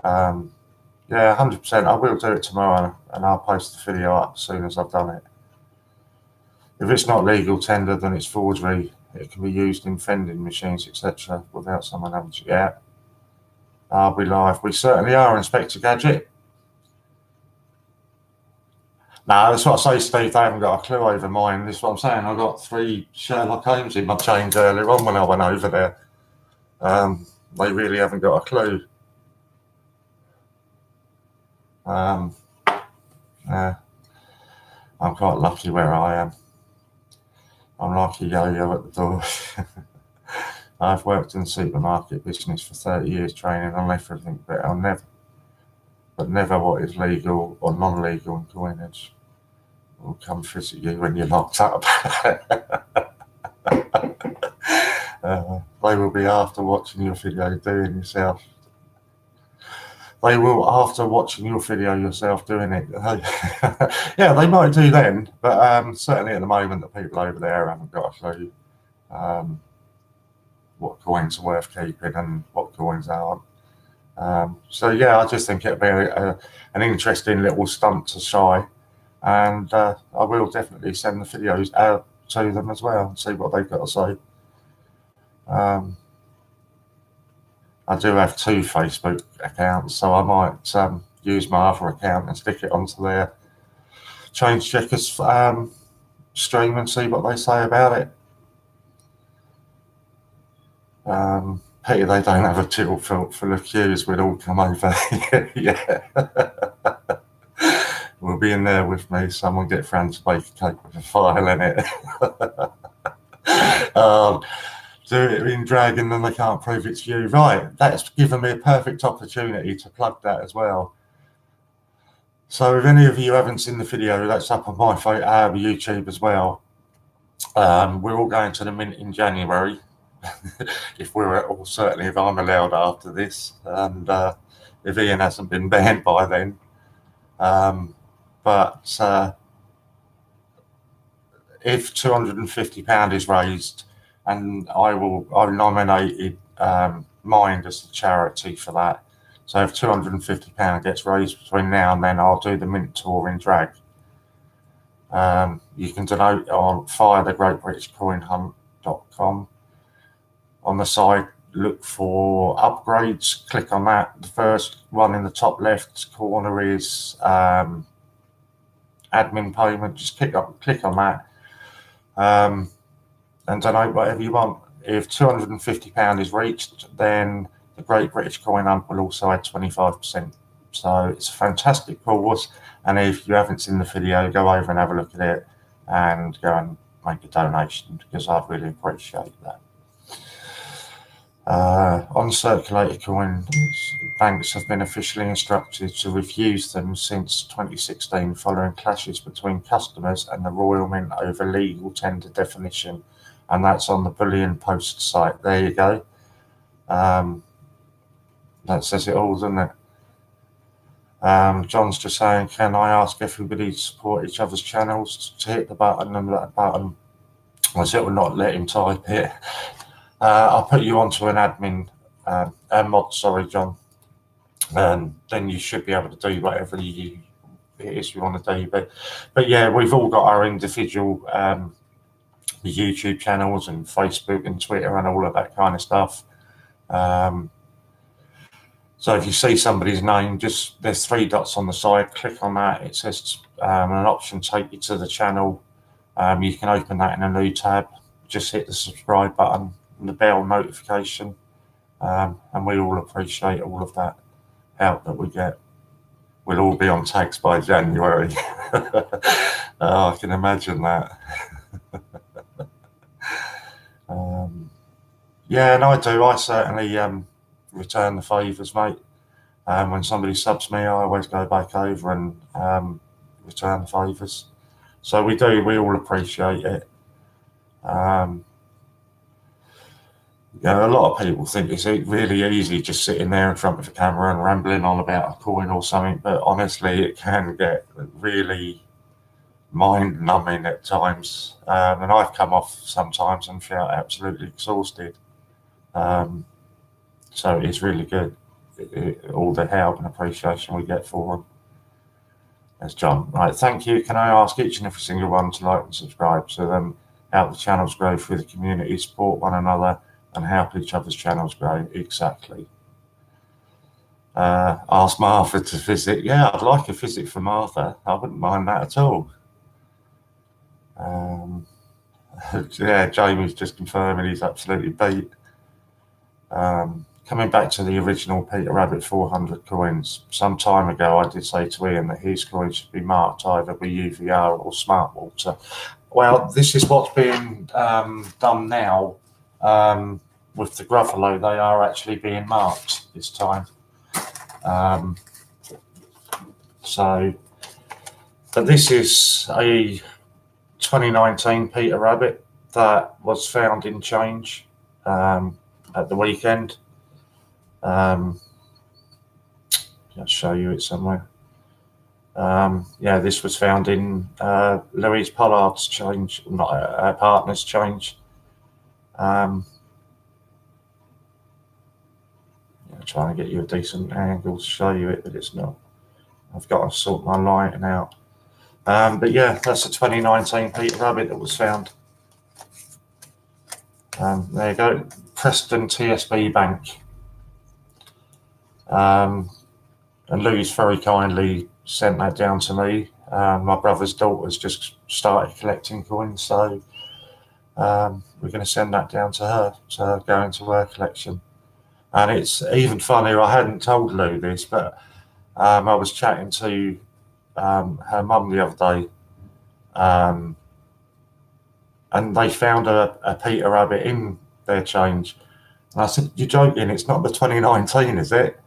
Yeah, 100%. I will do it tomorrow, and I'll post the video up as soon as I've done it. If it's not legal tender, then it's forgery. It can be used in vending machines, etc., without someone having to. Yeah. I'll be live. We certainly are, Inspector Gadget. No, that's what I say, Steve. They haven't got a clue over mine. This is what I'm saying. I got 3 Sherlock Holmes in my change earlier on when I went over there. They really haven't got a clue. Yeah. I'm quite lucky where I am. I'm like a yo-yo at the door. I've worked in the supermarket business for 30 years training on everything, but never what is legal or non-legal in coinage. Will come visit you when you're locked up. They will be after watching your video doing yourself. They will after watching your video yourself doing it. Yeah, they might do then, but certainly at the moment the people over there haven't got a clue what coins are worth keeping and what coins aren't. So yeah, I just think it'll be an interesting little stunt to try, and I will definitely send the videos out to them as well and see what they've got to say. I do have 2 Facebook accounts, so I might use my other account and stick it onto their Change Checkers stream and see what they say about it. Pity they don't have a till full of queues. We'd all come over. Yeah. We'll be in there with me. Someone get Fran to bake a cake with a file in it. Do it in drag and then they can't prove it's you. Right, that's given me a perfect opportunity to plug that as well. So if any of you haven't seen the video, that's up on my YouTube as well. We're all going to the Mint in January. If we're all, certainly if I'm allowed after this, and if Ian hasn't been banned by then. But if £250 is raised, and I've nominated Mind as the charity for that. So if £250 gets raised between now and then, I'll do the Mint tour in drag. You can donate via the GreatBritishCoinHunt.com. On the side, look for upgrades. Click on that. The first one in the top left corner is admin payment. Just click on that and donate whatever you want. If £250 is reached, then the Great British Coin Hunt will also add 25%. So it's a fantastic cause. And if you haven't seen the video, go over and have a look at it and go and make a donation, because I'd really appreciate that. On circulated coins, banks have been officially instructed to refuse them since 2016 following clashes between customers and the Royal Mint over legal tender definition, and that's on the Bullion Post site. There you go. That says it all, doesn't it? John's just saying, can I ask everybody to support each other's channels, to hit the button and that button? I said, will not let him type it. I'll put you onto an admin mod, sorry, John. Then you should be able to do whatever it is you want to do. But yeah, we've all got our individual YouTube channels and Facebook and Twitter and all of that kind of stuff. So if you see somebody's name, just there's 3 dots on the side, click on that. It says an option take you to the channel. You can open that in a new tab. Just hit the subscribe button and the bell notification. And we all appreciate all of that help that we get. We'll all be on tags by January. Oh, I can imagine that. Yeah, and I do. I certainly return the favours, mate. When somebody subs me, I always go back over and return the favours. So we do. We all appreciate it. A lot of people think it's really easy just sitting there in front of the camera and rambling on about a coin or something, but honestly, it can get really mind-numbing at times. And I've come off sometimes and felt absolutely exhausted. So it's really good, all the help and appreciation we get for them. That's John. Right, thank you. Can I ask each and every single one to like and subscribe so then help the channels grow through the community, support one another, and help each other's channels grow? Exactly. Ask Martha to visit. Yeah, I'd like a visit from Martha. I wouldn't mind that at all. Yeah, Jamie's just confirming he's absolutely beat. Coming back to the original Peter Rabbit 400 coins, some time ago I did say to Ian that his coins should be marked either with UVR or Smart Water. Well, this is what's being done now with the Gruffalo. They are actually being marked this time. But this is a 2019 Peter Rabbit that was found in change at the weekend. I'll show you it somewhere. Yeah, this was found in Louise Pollard's change, not her partner's change. Yeah, trying to get you a decent angle to show you it, but it's not. I've got to sort my lighting out. But yeah, that's a 2019 Peter Rabbit that was found. There you go, Preston TSB Bank. And Louise very kindly sent that down to me. My brother's daughter's just started collecting coins, so we're going to send that down to her to go into her collection. And it's even funnier, I hadn't told Lou this, but I was chatting to her mum the other day, and they found a Peter Rabbit in their change. And I said, "You're joking, it's not the 2019, is it?"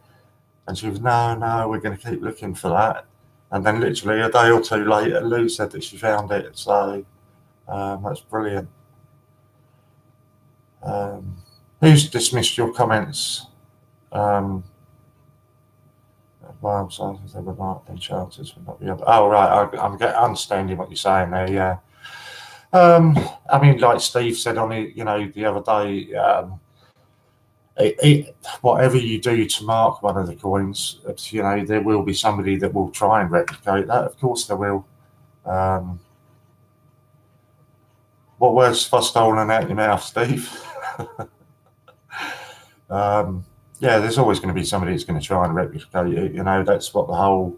And she was, no, we're going to keep looking for that. And then literally a day or two later, Lou said that she found it. So that's brilliant. Who's dismissed your comments? Well, I'm sorry, they were marked in chances for not the other. Oh, right, I'm understanding what you're saying there, yeah. I mean, like Steve said on it, the other day, whatever you do to mark one of the coins, there will be somebody that will try and replicate that. Of course, there will. What words for stolen out your mouth, Steve? Yeah, there's always going to be somebody that's going to try and replicate it. That's what the whole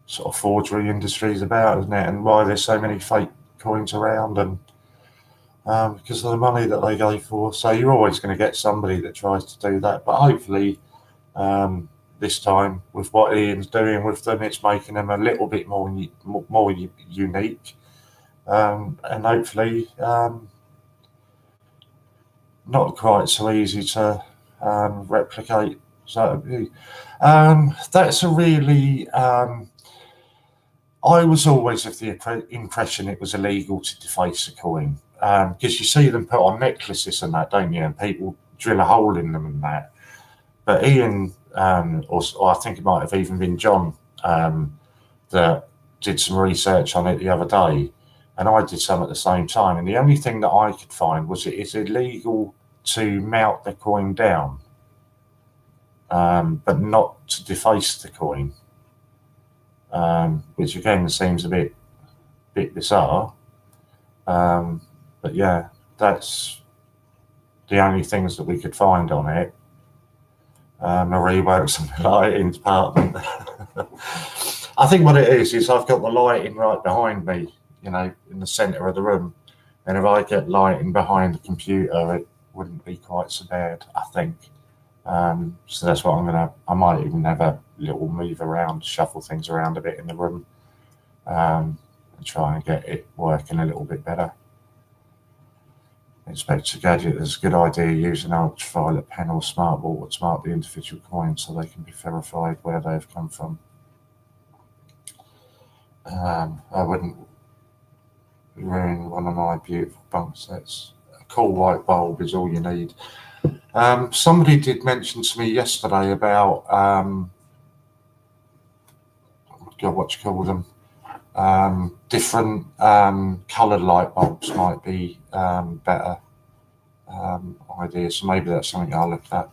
sort of forgery industry is about, isn't it? And why there's so many fake coins around, and because of the money that they go for. So you're always going to get somebody that tries to do that. But hopefully, this time with what Ian's doing with them, it's making them a little bit more unique, and hopefully not quite so easy to replicate. So that's a really. I was always of the impression it was illegal to deface a coin, because you see them put on necklaces and that, don't you? And people drill a hole in them and that. But Ian, or I think it might have even been John, that did some research on it the other day, and I did some at the same time. And the only thing that I could find was it is illegal to melt the coin down, but not to deface the coin. Which again seems a bit bizarre, but yeah, that's the only things that we could find on it. Marie works in the lighting department. I think what it is I've got the lighting right behind me, in the centre of the room, and if I get lighting behind the computer, it wouldn't be quite so bad, I think. So that's what I might even have a little move around, shuffle things around a bit in the room, and try and get it working a little bit better. Inspector Gadget, there's a good idea using an ultraviolet pen or smart ball to mark the individual coins so they can be verified where they have come from. I wouldn't ruin one of my beautiful bunk sets. A cool white bulb is all you need. Somebody did mention to me yesterday about what you call them, different coloured light bulbs might be better ideas. So maybe that's something I'll look at.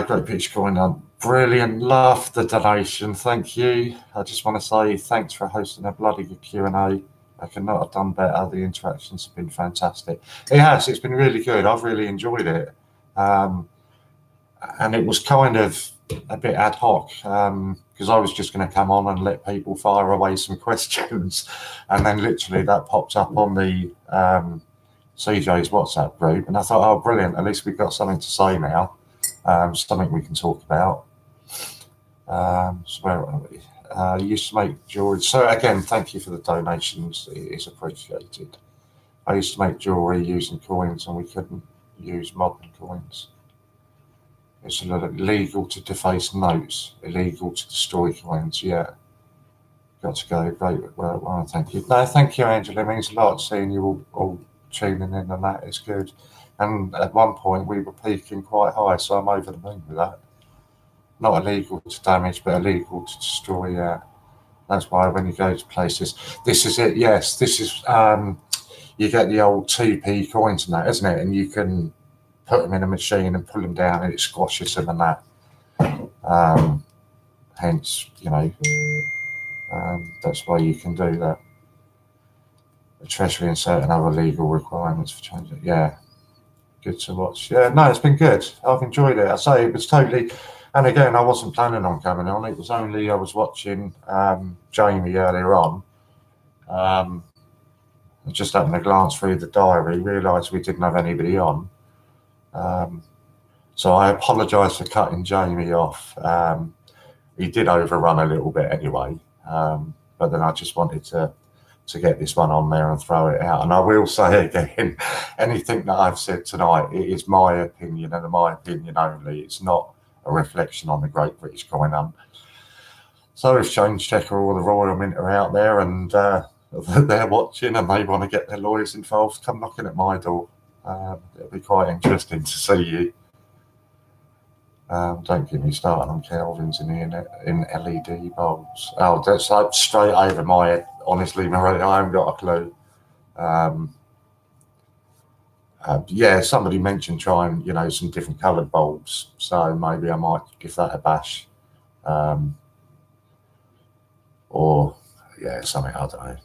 Great picture coin on. Brilliant, love the donation. Thank you. I just want to say thanks for hosting a bloody good Q&A. I could not have done better. The interactions have been fantastic. It has. It's been really good. I've really enjoyed it. And it was kind of a bit ad hoc, because I was just going to come on and let people fire away some questions. And then literally that popped up on the CJ's WhatsApp group. And I thought, oh, brilliant. At least we've got something to say now, something we can talk about. So where are we? Used to make jewelry. So again, thank you for the donations. It is appreciated. I used to make jewelry using coins, and we couldn't use modern coins. It's illegal to deface notes, illegal to destroy coins. Yeah, got to go. Great work. Well, thank you. No, thank you, Angela. It means a lot seeing you all tuning in, and that is good. And at one point we were peaking quite high, so I'm over the moon with that. Not illegal to damage, but illegal to destroy. Yeah, that's why when you go to places, this is it. Yes, this is. You get the old 2p coins and that, isn't it? And you can put them in a machine and pull them down, and it squashes them and that. Hence, that's why you can do that. The Treasury and certain other legal requirements for changing. Yeah, good to watch. Yeah, no, it's been good. I've enjoyed it. I say it was totally. And again, I wasn't planning on coming on. It was only I was watching Jamie earlier on. I just happened to glance through the diary, realised we didn't have anybody on. So I apologise for cutting Jamie off. He did overrun a little bit anyway, but then I just wanted to get this one on there and throw it out. And I will say again, anything that I've said tonight, it is my opinion and my opinion only. It's not a reflection on the Great British Coin Hunt. So if Change Checker or the Royal Mint are out there and they're watching and they want to get their lawyers involved, come knocking at my door. It'll be quite interesting to see you. Don't get me started on Kelvins in LED bulbs. Oh, that's like straight over my head. Honestly, Marie, I haven't got a clue. Yeah, somebody mentioned trying, some different coloured bulbs. So maybe I might give that a bash. Or, yeah, something, I don't know.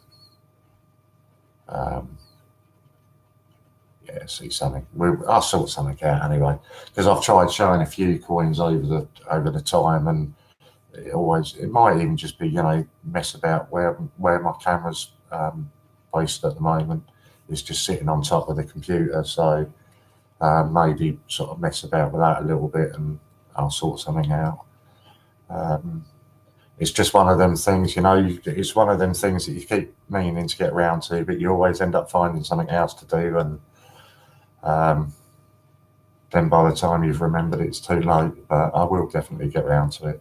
Yeah, see something. I'll sort something out anyway, because I've tried showing a few coins over the time, and it might even just be mess about where my camera's placed at the moment. It's just sitting on top of the computer, so maybe sort of mess about with that a little bit, and I'll sort something out. It's just one of them things, it's one of them things that you keep meaning to get around to, but you always end up finding something else to do, and then by the time you've remembered, it's too late. But I will definitely get around to it.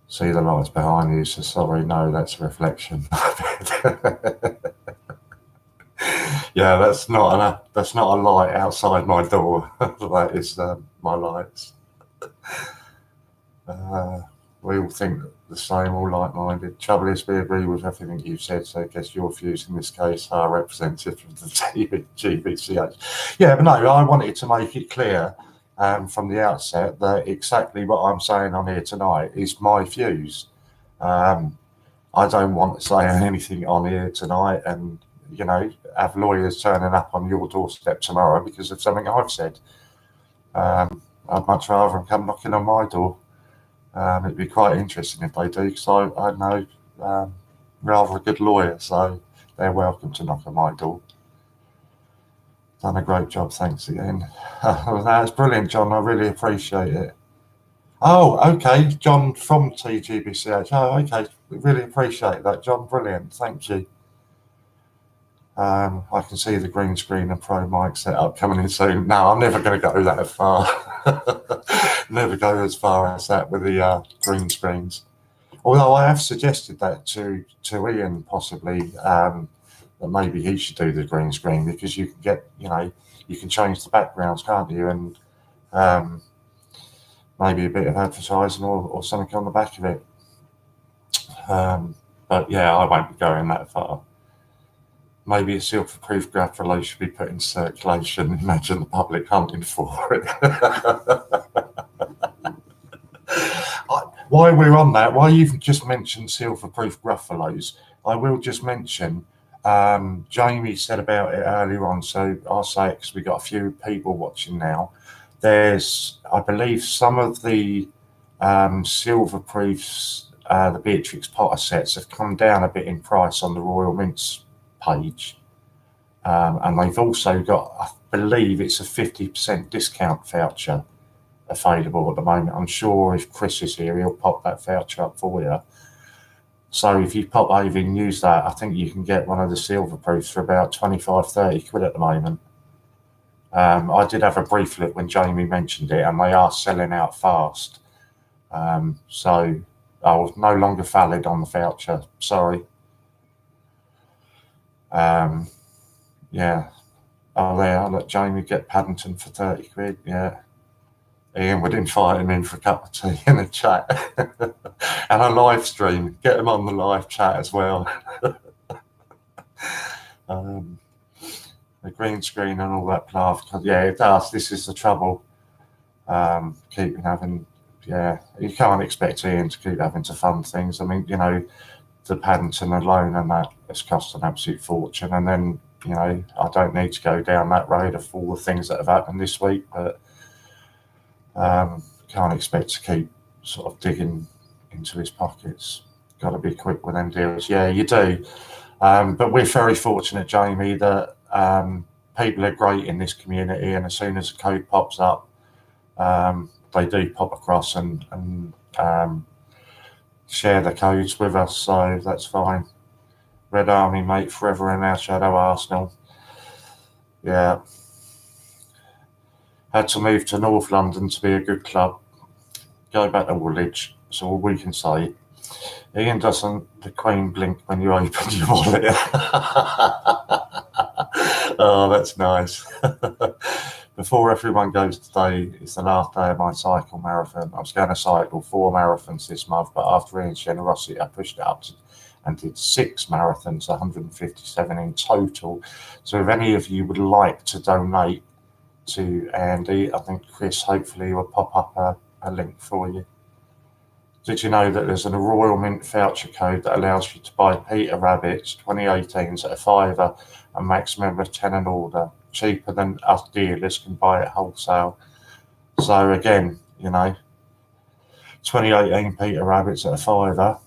See the lights behind you, so sorry, no, that's a reflection. Yeah, that's not a light outside my door. That is my lights. We all think the same, all like-minded. Trouble is, we agree with everything you've said, so I guess your views in this case are representative of the GBCH. Yeah, but no, I wanted to make it clear from the outset that exactly what I'm saying on here tonight is my views. I don't want to say anything on here tonight and, have lawyers turning up on your doorstep tomorrow because of something I've said. I'd much rather them come knocking on my door. It'd be quite interesting if they do, because I know rather a good lawyer, so they're welcome to knock on my door. Done a great job, thanks again. That's brilliant, John. I really appreciate it. Oh, okay, John from TGBCH. Oh, okay, we really appreciate that, John. Brilliant, thank you. I can see the green screen and pro mic setup coming in soon. No, I'm never going to go that far. Never go as far as that with the green screens. Although I have suggested that to Ian possibly, that maybe he should do the green screen, because you can get, you can change the backgrounds, can't you? And maybe a bit of advertising or something on the back of it. But yeah, I won't be going that far. Maybe a silver-proof graphite should be put in circulation. Imagine the public hunting for it. While we're on that, while you've just mentioned silver-proof gruffalos, I will just mention, Jamie said about it earlier on, so I'll say it because we've got a few people watching now. There's, I believe, some of the silver-proofs, the Beatrix Potter sets have come down a bit in price on the Royal Mint's page, and they've also got, I believe it's a 50% discount voucher available at the moment. I'm sure if Chris is here, he'll pop that voucher up for you. So if you pop over and use that, I think you can get one of the silver proofs for about 25-30 quid at the moment. I did have a brief look when Jamie mentioned it, and they are selling out fast. So I was no longer valid on the voucher, sorry. Yeah. Oh, there, I'll let Jamie get Paddington for 30 quid. Yeah. Ian would invite him in for a cup of tea and a chat. And a live stream. Get him on the live chat as well. The green screen and all that plath. Yeah, it does. This is the trouble. Keeping having, yeah, you can't expect Ian to keep having to fund things. I mean, the Paddington alone and that has cost an absolute fortune. And then, I don't need to go down that road of all the things that have happened this week, but can't expect to keep sort of digging into his pockets. Got to be quick with them deals. Yeah, you do. But we're very fortunate, Jamie, that people are great in this community, and as soon as the code pops up, they do pop across and share the codes with us, so that's fine. Red Army, mate, forever in our shadow, Arsenal. Yeah. Had to move to North London to be a good club. Go back to Woolwich, so all we can say. Ian, doesn't the Queen blink when you open your wallet? Oh, that's nice. Before everyone goes today, it's the last day of my cycle marathon. I was going to cycle 4 marathons this month, but after Ian's generosity, I pushed it up and did 6 marathons, 157 in total. So if any of you would like to donate to Andy, I think Chris hopefully will pop up a link for you. Did you know that there's a Royal Mint voucher code that allows you to buy Peter Rabbit's 2018s at a £5 and maximum of 10 an order, cheaper than us dealers can buy at wholesale? So again, you know, 2018 Peter Rabbit's at a £5,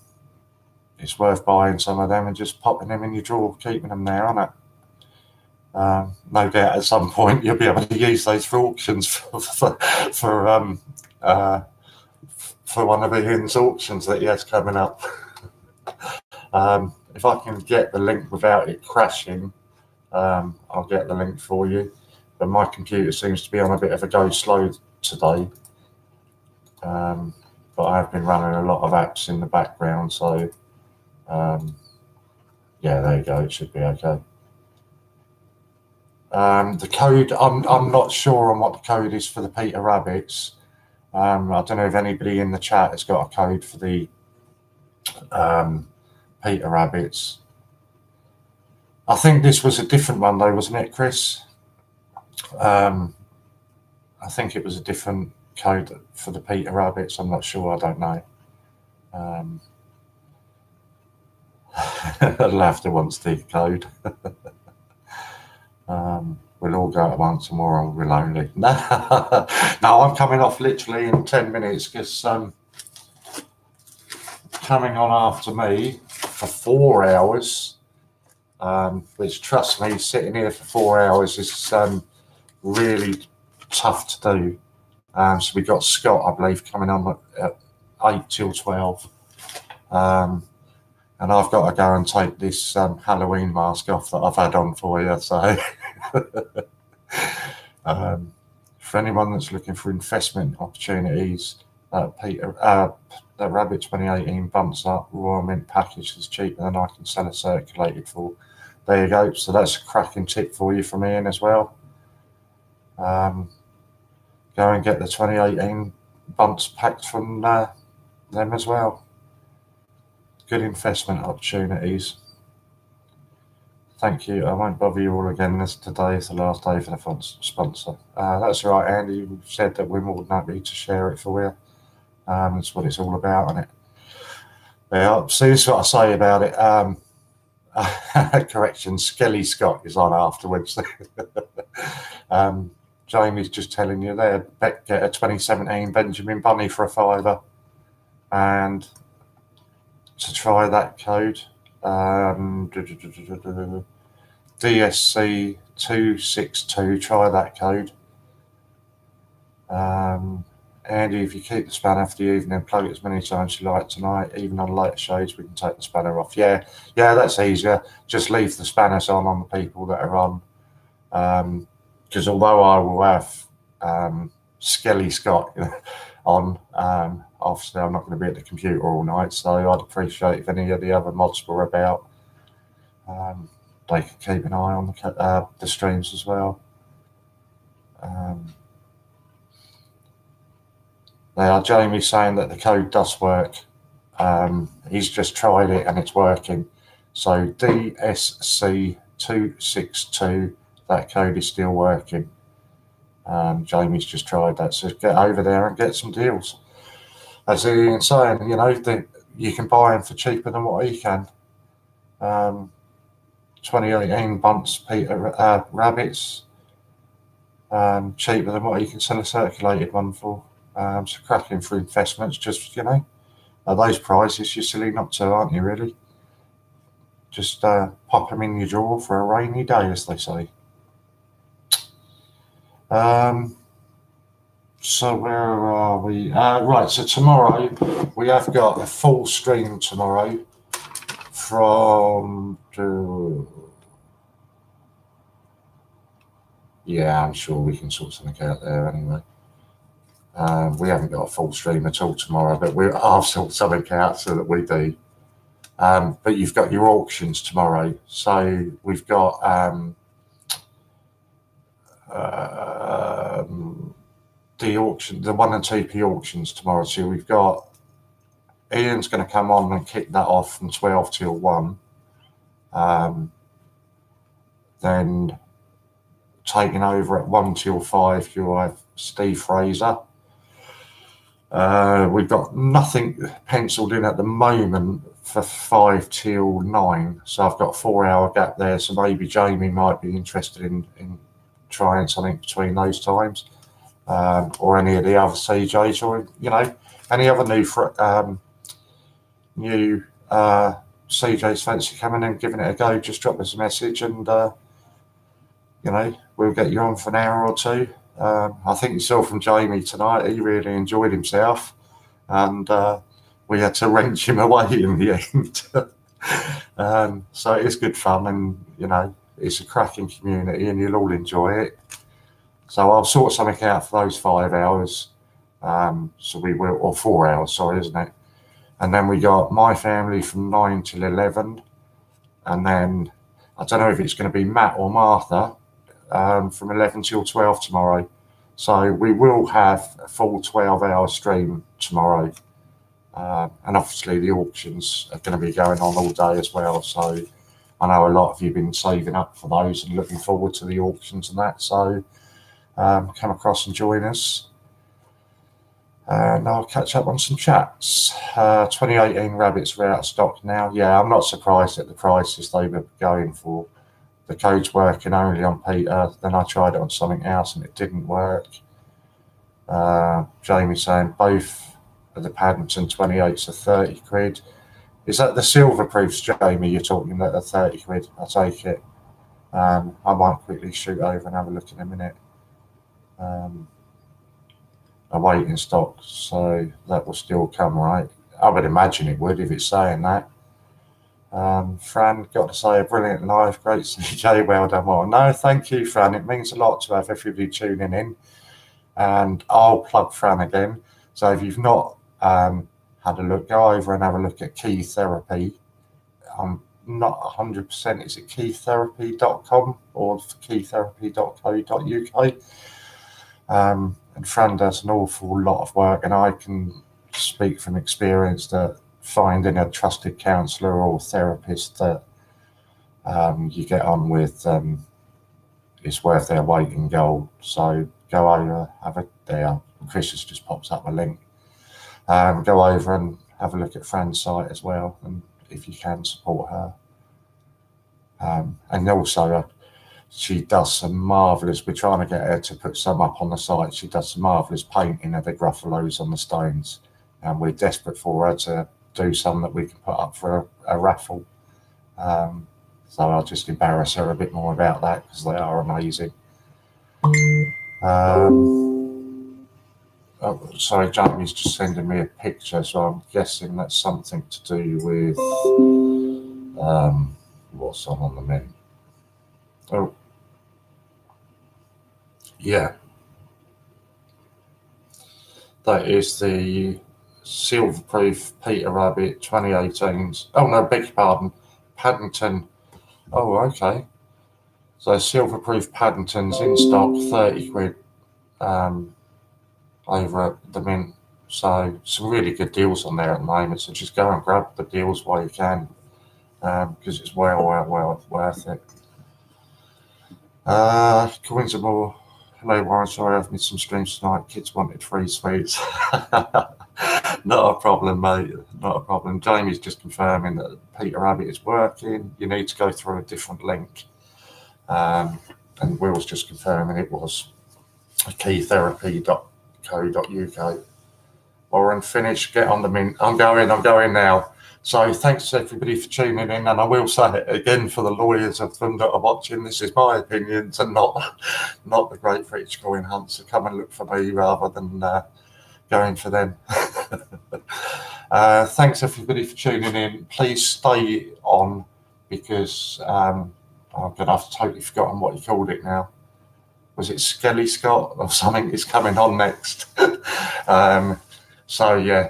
it's worth buying some of them and just popping them in your drawer, keeping them there, isn't it? No doubt at some point you'll be able to use those for auctions for one of Ian's auctions that he has coming up. If I can get the link without it crashing, I'll get the link for you. But my computer seems to be on a bit of a go slow today. But I've been running a lot of apps in the background, so yeah, there you go. It should be okay. The code, I'm not sure on what the code is for the Peter Rabbits. I don't know if anybody in the chat has got a code for the Peter Rabbits. I think this was a different one though, wasn't it, Chris? I think it was a different code for the Peter Rabbits. I'm not sure. I don't know. Laughter wants the code. We'll all go at once tomorrow. We're lonely. No, I'm coming off literally in 10 minutes because coming on after me for 4 hours, which, trust me, sitting here for 4 hours is really tough to do. So we got Scott, I believe, coming on at 8 till 12. And I've got to go and take this Halloween mask off that I've had on for you. So for anyone that's looking for investment opportunities, Peter, that Rabbit 2018 bumps up Royal Mint package is cheaper than I can sell it circulated for. There you go. So that's a cracking tip for you from Ian as well. Go and get the 2018 bunts packed from them as well. Good investment opportunities. Thank you. I won't bother you all again. Today is the last day for the sponsor. That's right, Andy. You said that we're more than happy to share it for you. That's what it's all about, isn't it? Yeah, see, this is what I say about it. Correction, Skelly Scott is on afterwards. Jamie's just telling you there, get a 2017 Benjamin Bunny for a £5. And to try that code, DSC 262, try that code. Andy, if you keep the spanner for the evening, plug it as many times as you like tonight, even on later shows, we can take the spanner off. Yeah, that's easier. Just leave the spanners on the people that are on. Because although I will have Skelly Scott on, obviously I'm not going to be at the computer all night, so I'd appreciate if any of the other mods were about. They could keep an eye on the streams as well. Now, Jamie's saying that the code does work. He's just tried it and it's working. So DSC262, that code is still working. Jamie's just tried that. So get over there and get some deals. As Ian's saying, you can buy them for cheaper than what he can. 2018 bunts Peter Rabbits, cheaper than what he can sell a circulated one for. So cracking for investments, just, at those prices, you're silly not to, aren't you, really? Just pop them in your drawer for a rainy day, as they say. So where are we? Right, so tomorrow we have got a full stream tomorrow from yeah, I'm sure we can sort something out there anyway. We haven't got a full stream at all tomorrow, but I'll sort something out so that we do. But you've got your auctions tomorrow. So we've got the auction, the 1 and 2p auctions tomorrow. So we've got Ian's going to come on and kick that off from 12 till 1. Then taking over at 1 till 5, you'll have Steve Fraser. We've got nothing penciled in at the moment for 5 till 9, so I've got a 4-hour gap there. So maybe Jamie might be interested in trying something between those times, or any of the other CJs, or any other new CJs fancy coming and giving it a go. Just drop us a message, and we'll get you on for an hour or two. I think you saw from Jamie tonight, he really enjoyed himself, and we had to wrench him away in the end. So it's good fun, and it's a cracking community, and you'll all enjoy it. So I'll sort something out for those 5 hours. So we will, or 4 hours, sorry, isn't it? And then we got my family from 9 till 11, and then I don't know if it's going to be Matt or Martha. From 11 till 12 tomorrow. So we will have a full 12-hour stream tomorrow. And obviously the auctions are going to be going on all day as well. So I know a lot of you have been saving up for those and looking forward to the auctions and that. So come across and join us. And I'll catch up on some chats. 2018 rabbits are out of stock now. Yeah, I'm not surprised at the prices they were going for. The code's working only on Peter. Then I tried it on something else and it didn't work. Jamie saying both of the Paddington 28s are 30 quid. Is that the silver proofs, Jamie, you're talking that are 30 quid? I'll take it. I might quickly shoot over and have a look in a minute. Awaiting stock, so that will still come, right? I would imagine it would if it's saying that. Fran, got to say, a brilliant live, great CJ, well done. Well, no, thank you, Fran. It means a lot to have everybody tuning in. And I'll plug Fran again. So if you've not had a look, go over and have a look at Key Therapy. I'm not 100%. Is it keytherapy.com or keytherapy.co.uk? And Fran does an awful lot of work, and I can speak from experience that finding a trusted counsellor or therapist that you get on with is worth their weight in gold. So go over, have a there. Chris has just popped up a link. Go over and have a look at Fran's site as well, and if you can, support her. And also, she does some marvellous, we're trying to get her to put some up on the site. She does some marvellous painting of the gruffalos on the stones, and we're desperate for her to do some that we can put up for a raffle. So I'll just embarrass her a bit more about that because they are amazing. Oh, sorry, Jamie's just sending me a picture, so I'm guessing that's something to do with what's on the menu. Oh, yeah, that is the silverproof Peter Rabbit 2018s. Oh no, beg your pardon, Paddington. Oh, okay. So silverproof Paddingtons in stock, 30 quid over at the Mint. So some really good deals on there at the moment. So just go and grab the deals while you can, because it's well worth it. Coins are more. Hello, Warren. Sorry, I've missed some streams tonight. Kids wanted free sweets. Not a problem, mate. Not a problem. Jamie's just confirming that Peter Rabbit is working. You need to go through a different link. And Will's just confirming it was keytherapy.co.uk. Warren, finish. Get on the Mint. I'm going now. So thanks everybody for tuning in, and I will say it again for the lawyers of them that are watching, this is my opinions and not the Great British Coin Hunt, so come and look for me rather than going for them. Thanks everybody for tuning in. Please stay on, because I'm gonna have totally forgotten what he called it now. Was it Skelly Scott or something is coming on next? So yeah,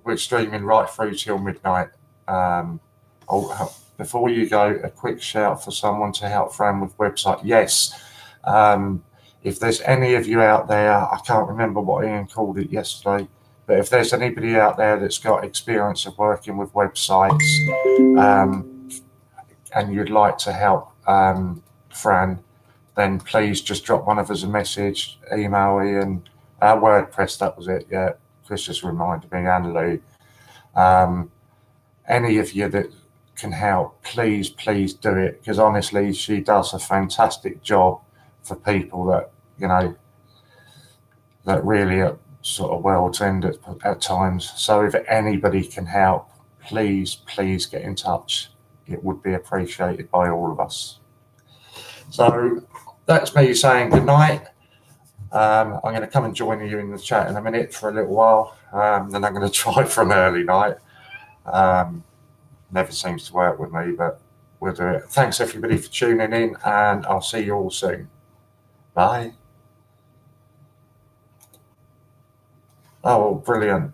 we're streaming right through till midnight. Before you go, a quick shout for someone to help Fran with website. Yes, if there's any of you out there, I can't remember what Ian called it yesterday, but if there's anybody out there that's got experience of working with websites, and you'd like to help Fran, then please just drop one of us a message, email Ian, WordPress, that was it, yeah. Chris just reminded me, and Lou. Any of you that can help, please do it, because honestly, she does a fantastic job for people that, you know, that really are sort of world's end at times. So if anybody can help, please get in touch. It would be appreciated by all of us. So that's me saying good night. I'm going to come and join you in the chat in a minute for a little while. Then I'm going to try for an early night. Never seems to work with me, but we'll do it. Thanks everybody for tuning in, and I'll see you all soon. Bye. Oh, brilliant.